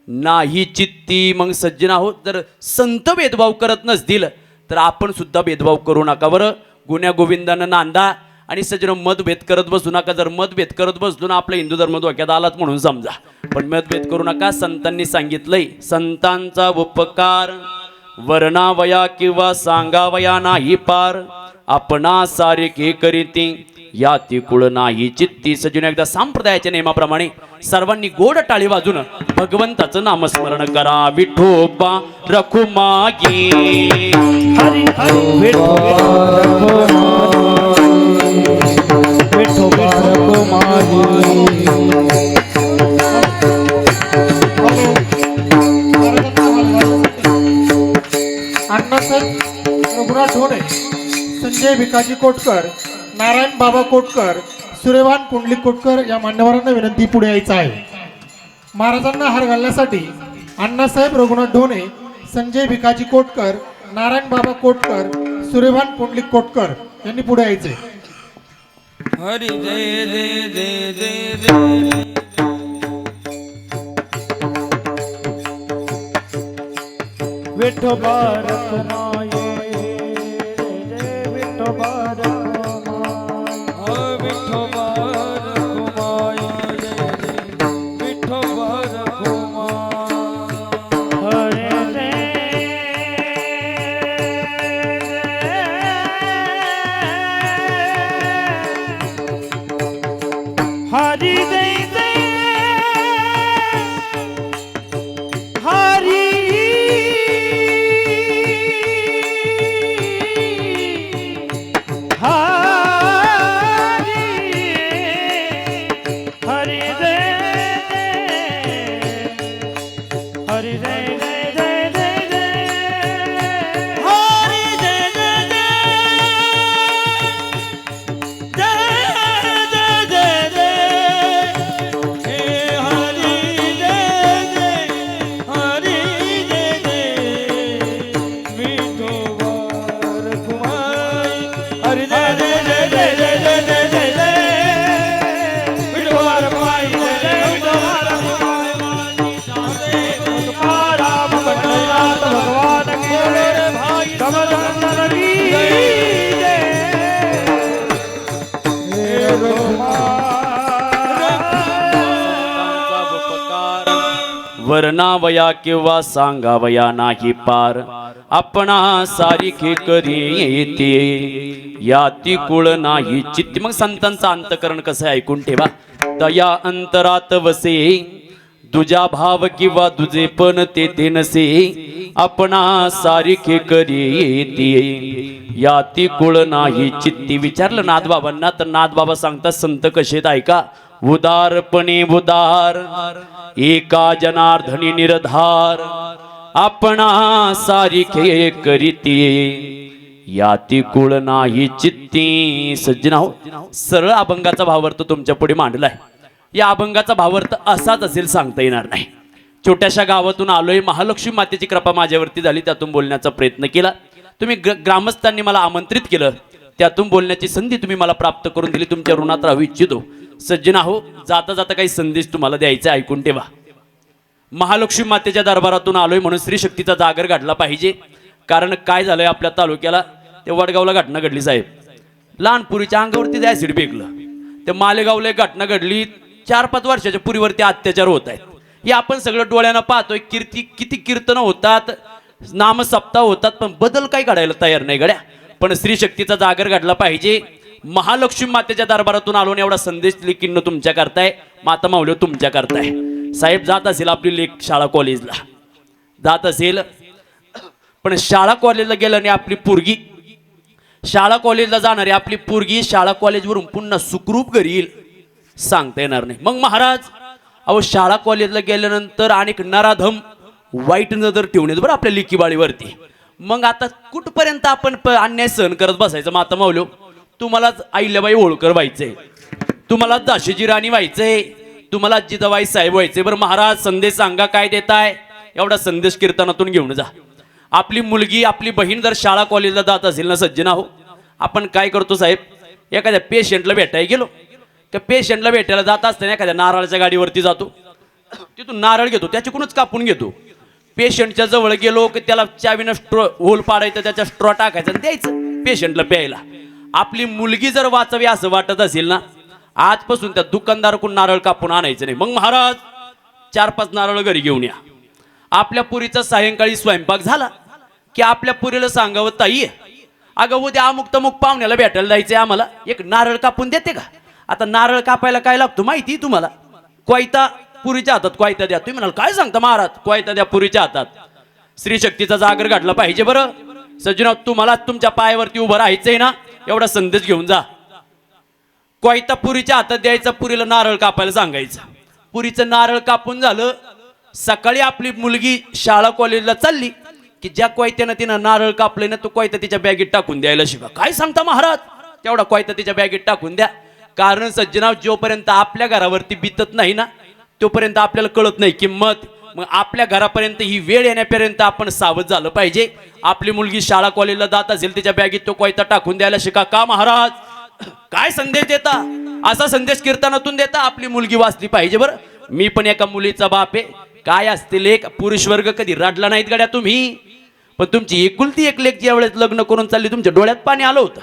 नाही चित्ती. मग सज्जन आहोत जर संत भेदभाव करत नसतील तर आपण सुद्धा भेदभाव करू नका बरं. गुण्या गोविंदानं नांदा आणि सज्जन मतभेद करत बसू नका. जर मतभेद करत बसलो ना आपला हिंदू धर्म धोक्यात आलाच म्हणून समजा. पण मतभेद करू नका. संतांनी सांगितलंय संतांचा उपकार वर्णावया किंवा सांगावया नाही पार. आपणा सारिखे करीती याती कुळ नाही चित्ती. सजून एकदा संप्रदायाच्या नियमाप्रमाणे सर्वांनी गोड टाळी वाजून भगवंताचं नामस्मरण करा. विठोबा रखुमागी हरी हरी विठोबा अण्णासाहेब रघुनाथ ढोणे, संजय भिकाजी कोटकर, नारायण बाबा कोटकर, सूर्यभान कुंडलिक कोटकर या मान्यवरांना विनंती पुढे यायचं आहे. महाराजांना हार घालण्यासाठी अण्णासाहेब रघुनाथ ढोणे, संजय भिकाजी कोटकर, नारायण बाबा कोटकर, सूर्यभान कुंडलिक कोटकर यांनी पुढे यायचे. हरी जय जय जय जय जय. विठोबा रखुमाये जय विठोबा रखुमाये विठोबा रखुमाई जय जय विठोबा रखुमाई. हरे हरी जय जय हरी वर्णावया किंवा सांगावया नाही पार आपणा सारिखे करी येते याती कुळ नाही चित्ती. मग संतांचं अंतकरण कसं आहे ऐकून ठेवा. दया अंतरात वसे तुझा भाव किंवा तुझे पण ते नसे आपणा सारिखे करी येते याती कुळ नाही चित्ती. विचारलं नाथबाबांना तर नाथबाबा सांगतात संत कशेत ऐका. उदारपणे उदार एका जनार्दनी निर्धार आपणा सारिखे करीती याती कुळ नाही चित्ती. सज्जना हो, सरळ अभंगाचा भावार्थ तुमच्या पुढे मांडलाय. या अभंगाचा भावार्थ असाच असेल सांगता येणार नाही. छोट्याशा गावातून आलोय, महालक्ष्मी मातेची कृपा माझ्यावरती झाली, त्यातून बोलण्याचा प्रयत्न केला. तुम्ही ग्रामस्थांनी मला आमंत्रित केलं, त्यातून बोलण्याची संधी तुम्ही मला प्राप्त करून दिली. तुमच्या ऋणात राहू इच्छितो. सज्जना हो, जाता जाता काही संदेश तुम्हाला द्यायचा ऐकून ठेवा. महालक्ष्मी मातेच्या दरबारातून आलोय म्हणून स्त्री शक्तीचा जागर घडला पाहिजे. कारण काय झालंय आपल्या तालुक्याला, ते वडगावला घटना घडली साहेब. लहान पुरीच्या अंगावरती ऍसिड फेकलं. ते मालेगावला एक घटना घडली, 4-5 वर्षाच्या पुरीवरती अत्याचार होत आहेत. हे आपण सगळं डोळ्यानं पाहतोय. किती कीर्तन होतात, नामसप्ताह होतात, पण बदल काही घडायला तयार नाही गड्या. पण स्त्री शक्तीचा जागर घडला पाहिजे. महालक्ष्मी मातेच्या दरबारातून आलो एवढा संदेश लिखिन्न तुमच्या करताय. माता माऊली तुमच्या करताय. साहेब जात असेल आपली लेक शाळा कॉलेजला जात असेल, पण शाळा कॉलेजला गेल्याने आपली पोरगी, शाळा कॉलेजला जाणारी आपली पोरगी शाळा कॉलेजवरून पुन्हा सुखरूप घरी येईल सांगता येणार नाही. मग महाराज अहो, शाळा कॉलेजला गेल्यानंतर अनेक नराधम वाईट नजर ठेवून येत बरं आपल्या लेकीबाळीवरती. मग आता कुठपर्यंत आपण अन्याय सहन करत बसायचं. माता माऊली, तुम्हालाच अहिल्याबाई होळकर व्हायचंय, तुम्हाला झाशीची राणी व्हायचंय, तुम्हाला जिजाबाई साहेब व्हायचे. बरं महाराज संदेश सांगा काय देताय. एवढा संदेश कीर्तनातून घेऊन जा. आपली मुलगी आपली बहीण जर शाळा कॉलेजला जात असेल ना सज्जना हो, आपण काय करतो साहेब, एखाद्या पेशंटला भेटायला गेलो, त्या पेशंटला भेटायला जात असताना एखाद्या नारळाच्या गाडीवरती जातो, तिथून नारळ घेतो, त्याच्याकडूनच कापून घेतो. पेशंटच्या जवळ गेलो की त्याला चावीनं स्ट्रॉ होल पाडायचं, त्याच्या स्ट्रॉ टाकायचं आणि द्यायचं पेशंटला प्यायला. आपली मुलगी जर वाचवी असं वाटत असेल ना, आजपासून त्या दुकानदाराकडून नारळ कापून आणायचं नाही. मग महाराज 4-5 नारळ घरी घेऊन या. आपल्या पुरीचा सायंकाळी स्वयंपाक झाला की आपल्या पुरीला सांगावं, ताई अगं उद्या अमुक तमुक पाहुण्याला भेटायला जायचंय, आम्हाला एक नारळ कापून देते का. आता नारळ कापायला काय लागतो माहिती तुम्हाला, कोयता. पुरीच्या हातात कोयता द्या. तुम्ही म्हणाल काय सांगता महाराज, कोयता द्या पुरीच्या हातात. स्त्री शक्तीचा जागर घडला पाहिजे. बरं सज्जना, तुम्हाला तुमच्या पायावरती उभं राहायचंय ना, एवढा संदेश घेऊन जा. कोयता पुरीच्या हातात द्यायचा, पुरीला नारळ कापायला सांगायचं. पुरीचं नारळ कापून झालं, सकाळी आपली मुलगी शाळा कॉलेजला चालली की ज्या कोयत्यानं तिनं नारळ कापलंय ना, तो कोयता तिच्या बॅगेत टाकून द्यायला शिका. काय सांगता महाराज, तेवढा कोयता तिच्या बॅगेत टाकून द्या. कारण सज्जना, जोपर्यंत आपल्या घरावरती बितत नाही ना, तोपर्यंत आपल्याला कळत नाही किंमत. मग आपल्या घरापर्यंत ही वेळ येण्यापर्यंत आपण सावध झालं पाहिजे. आपली मुलगी शाळा कॉलेजला जात असेल, तिच्या बॅगेत तो कोयता टाकून द्यायला शिका. का महाराज, काय संदेश देता, असा संदेश कीर्तनातून देता. आपली मुलगी वाचली पाहिजे. बरं मी पण एका मुलीचा बाप आहे. काय असते लेख, पुरुष वर्ग कधी रडला नाहीत गड्या तुम्ही, पण तुमची एकुलती एक लेख ज्या वेळेस लग्न करून चालली, तुमच्या डोळ्यात पाणी आलं होतं.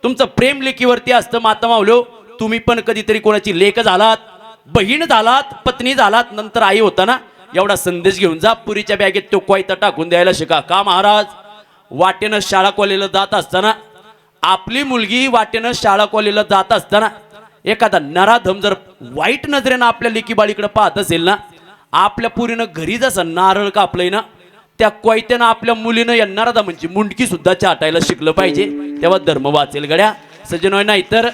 तुमचं प्रेम लेकीवरती असतं. माता माऊली, तुम्ही पण कधीतरी कोणाची लेख झालात, बहीण झालात, पत्नी झालात, नंतर आई होता ना. एवढा संदेश घेऊन जा. पुरीच्या बॅगेत तो कोयता टाकून द्यायला शिका. का महाराज, वाटेनं शाळा कॉलेजला जात असताना, आपली मुलगी वाटेनं शाळा कॉलेजला जात असताना एखादा नराधम जर वाईट नजरेनं आपल्या लेकीबाळीकडे पाहत असेल ना, आपल्या पुरीनं घरी जसं नारळ कापलंय ना, त्या कोयत्यानं आपल्या मुलीनं या नराधमांची मुंडकी सुद्धा चाटायला शिकलं पाहिजे. तेव्हा धर्म वाचेल गड्या सज्जनोय. नाही तर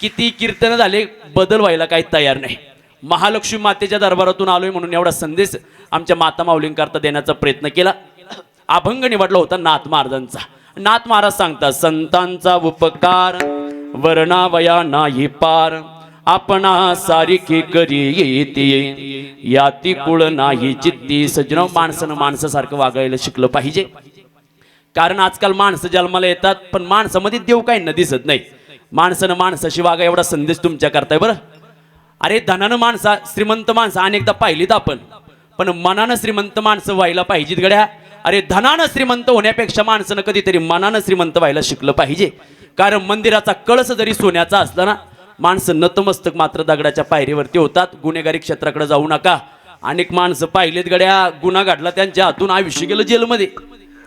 किती कीर्तन झाले, बदल व्हायला काही तयार नाही. महालक्ष्मी मातेच्या दरबारातून आलोय म्हणून एवढा संदेश आमच्या माता माऊलींकरता देण्याचा प्रयत्न केला. अभंग निवडला होता नाथ महाराजांचा. नाथ महाराज सांगतात, संतांचा उपकार वर्णावया नाही पार आपणा सारिखे करी येते याती कुळ नाही चित्ती. सज्जनो, माणसानं माणसासारखं वागायला शिकलं पाहिजे. कारण आजकाल माणसं जन्माला येतात, पण माणसामध्ये देव काही न दिसत नाही. माणसानं माणसाशी वागा, एवढा संदेश तुमच्या करताय. बरं अरे, धनानं माणसा श्रीमंत माणसं अनेकदा पाहिलीत आपण, पण मनानं श्रीमंत माणसं व्हायला पाहिजेत गड्या. अरे, धनानं श्रीमंत होण्यापेक्षा माणसानं कधीतरी मनानं श्रीमंत व्हायला शिकलं पाहिजे. कारण मंदिराचा कळस जरी सोन्याचा असला ना, माणसं नतमस्तक मात्र दगडाच्या पायरीवरती होतात. गुन्हेगारी क्षेत्राकडे जाऊ नका. अनेक माणसं पाहिलेत गड्या, गुन्हा घडला त्यांच्या हातून, आयुष्य गेलं जेलमध्ये.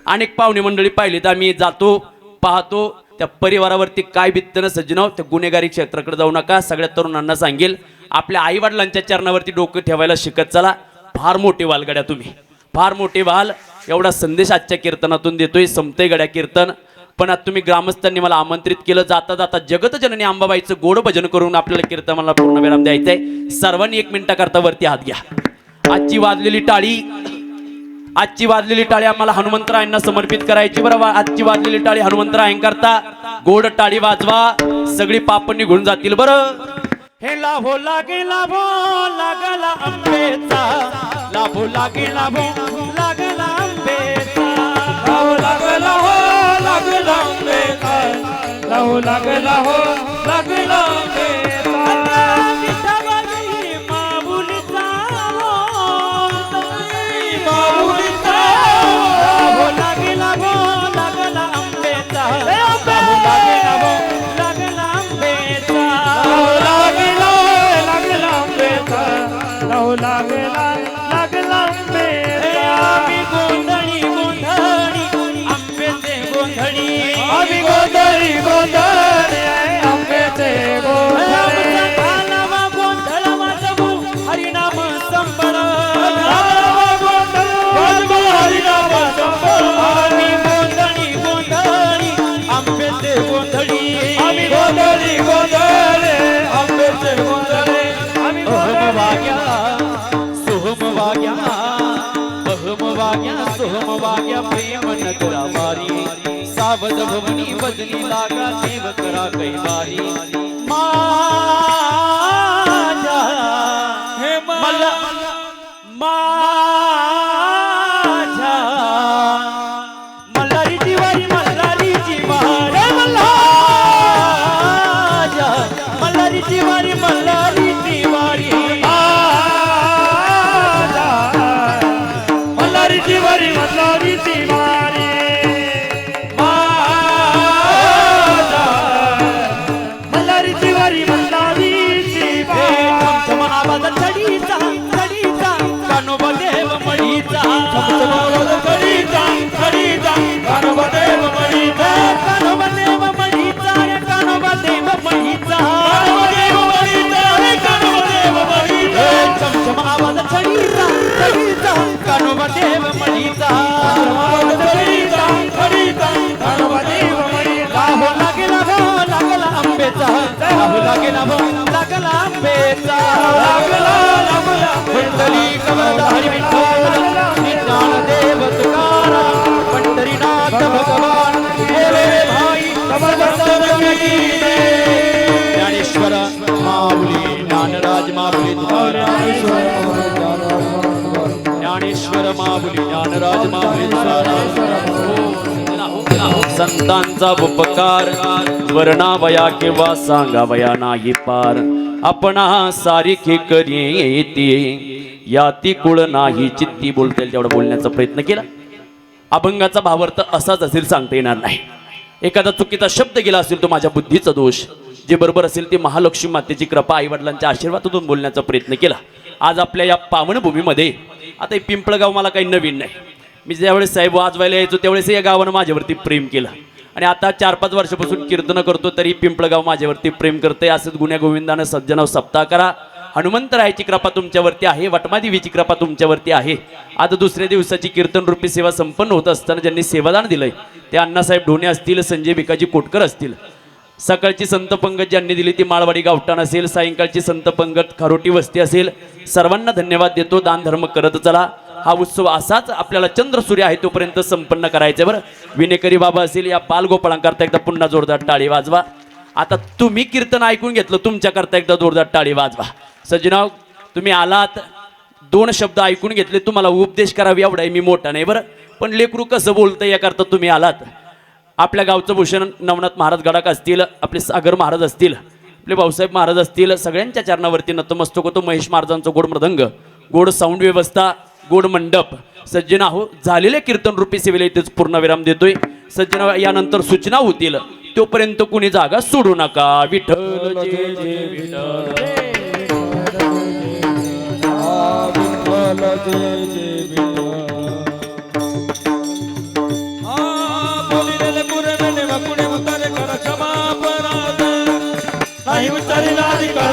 अनेक पाहुणे मंडळी पाहिलेत, आम्ही जातो पाहतो त्या परिवारावरती काय बित्तनं सज्जनाव. त्या गुन्हेगारी क्षेत्राकडे जाऊ नका. सगळ्या तरुणांना सांगेल, आपल्या आईवडिलांच्या चरणावरती डोकं ठेवायला शिकत चला. फार मोठे वाल गड्या तुम्ही, फार मोठे वाल. एवढा संदेश आजच्या कीर्तनातून देतोय. संपतंय गड्या कीर्तन, पण आज तुम्ही ग्रामस्थांनी मला आमंत्रित केलं. जाता जाता जगत जननी अंबाबाईचं गोड भजन करून आपल्याला कीर्तनाला पूर्णविराम द्यायचंय. सर्वांनी 1 मिनिटाकरता वरती हात घ्या. आजची वाजलेली टाळी आम्हाला हनुमंतरायांना समर्पित करायची. बरं, आजची वाजलेली टाळी हनुमंतरायांकरता. गोड टाळी वाजवा, सगळी पाप निघून जातील. बरं, हे लाभो लागे लाभो लागला आंबेचा, लाभो लागे लाभो लागला आंबेचा, लाभो लागला हो लागला आंबेचा, लाभो लागला हो लागला आंबेचा. विठाबाई माऊलीचा माऊलीचा, लाभो लागे लाभो लागला आंबेचा, लाभो लागे लाभो लागला आंबेचा, लावू लागला लागला आंबेचा. आम्ही गोंधळी गोंधळी आंब्याचे गोंधळी, आम्ही गोंधळी गोंधळी आंब्याचे गोंधळी. घालावा गोंधळ वाजवू हरिनाम संबळ, घालावा गोंधळ वाजवू हरिनाम संबळ. आम्ही गोंधळी गोंधळी आंब्याचे गोंधळी, आम्ही गोंधळी गोंधळी आंब्याचे गोंधळी. सोहम वाग्या प्रेम नगरा वारी, सावध भवनी वदनी लागा देव करा कैवारी. माझ्या हे मला माझ्या मल्हारीची वारी, मल्हारीची वारी, मल्हारीची वारी, मल्हारीची वारी, मल्हारीची वारी, मल्हारीची वारी. मल्हारीची वारी, मल्हारीची वारी. आवाज चढीचा चढीचा कानोबा देव मळीचा, चढीचा चढीचा कानोबा देव मळीचा, कानोबा देव मळीचा रे कानोबा देव मळीचा, कानोबा देव मळीचा रे कानोबा देव मळीचा. चमचम आवाज चढीचा चढीचा कानोबा देव मळीचा, चढीचा चढीचा कानोबा देव मळीचा. हो लागला हो लागला आंबेचा, हो लागला हो लागला आंबेचा, लागला लागला पंढरी कमला हरी विठ्ठल ज्ञानदेव तुकाराम पंढरीनाथ भगवान बोले भाई ज्ञानेश्वर माऊली ज्ञानराज माऊली ज्ञानेश्वर माऊली ज्ञानराज माऊली. संतांचा उपकार वर्णावया किंवा सांगावया नाही पार, आपणा सारिखे करी येते याती कुळ नाही चित्ती. बोलता येईल तेवढा बोलण्याचा प्रयत्न केला. अभंगाचा भावार्थ असाच असेल सांगता येणार नाही. एखादा चुकीचा शब्द गेला असेल तो माझ्या बुद्धीचा दोष, जे बरोबर असेल ते महालक्ष्मी मातेची कृपा आईवडिलांच्या आशीर्वादातून बोलण्याचा प्रयत्न केला. आज आपल्या या पावनभूमीमध्ये, आता हे पिंपळगाव मला काही नवीन नाही. मी ज्यावेळेस साहेब वाजवायला यायचो त्यावेळेस या गावानं माझ्यावरती प्रेम केलं, आणि आता 4-5 वर्षापासून कीर्तन करतो तरी पिंपळगाव माझ्यावरती प्रेम करते. असंच गुण्या गोविंदानं सज्जनाव सप्ताह करा. हनुमंतरायाची कृपा तुमच्यावरती आहे, वटमादेवीची कृपा तुमच्यावरती आहे. आता दुसऱ्या दिवसाची कीर्तन रूपी सेवा संपन्न होत असताना ज्यांनी सेवादान दिलंय ते अण्णासाहेब ढोणे असतील, संजय भिकाजी कोटकर असतील. सकाळची संत पंगत ज्यांनी दिली ती माळवाडी गावठाण असेल, सायंकाळची संत पंगत खारोटी वस्ती असेल. सर्वांना धन्यवाद देतो. दान धर्म करत चला. हा उत्सव असाच आपल्याला चंद्रसूर्य आहे तोपर्यंत संपन्न करायचं. बरं, विनेकरी बाबा असेल या बालगोपाळांकरता एकदा पुन्हा जोरदार टाळी वाजवा. आता तुम्ही कीर्तन ऐकून घेतलं, तुमच्याकरता एकदा जोरदार टाळी वाजवा. सज्जनाव, तुम्ही आलात, 2 शब्द ऐकून घेतले, तुम्हाला उपदेश करावी एवढा मी मोठा नाही. बरं, पण लेकरू कसं बोलतं याकरता तुम्ही आलात. आपल्या गावचं भूषण नवनाथ महाराज गडाक असतील, आपले सागर महाराज असतील, आपले भाऊसाहेब महाराज असतील, सगळ्यांच्या चरणावरती नतमस्तक होतो. महेश महाराजांचं गोड मृदंग, गोड साऊंड व्यवस्था, गोड मंडप. सज्जन आहो, झालेल्या कीर्तन रूपी सेवेला इथेच पूर्णविराम देतोय. सज्जन, यानंतर सूचना होतील, तोपर्यंत कुणी जागा सोडू नका. विठ्ठल जय जय विठ्ठल. जय जय विठ्ठल बोलिलेले पुरे मेने वकुडे उतारे कर क्षमा अपराध नाही उतारिला अधिकार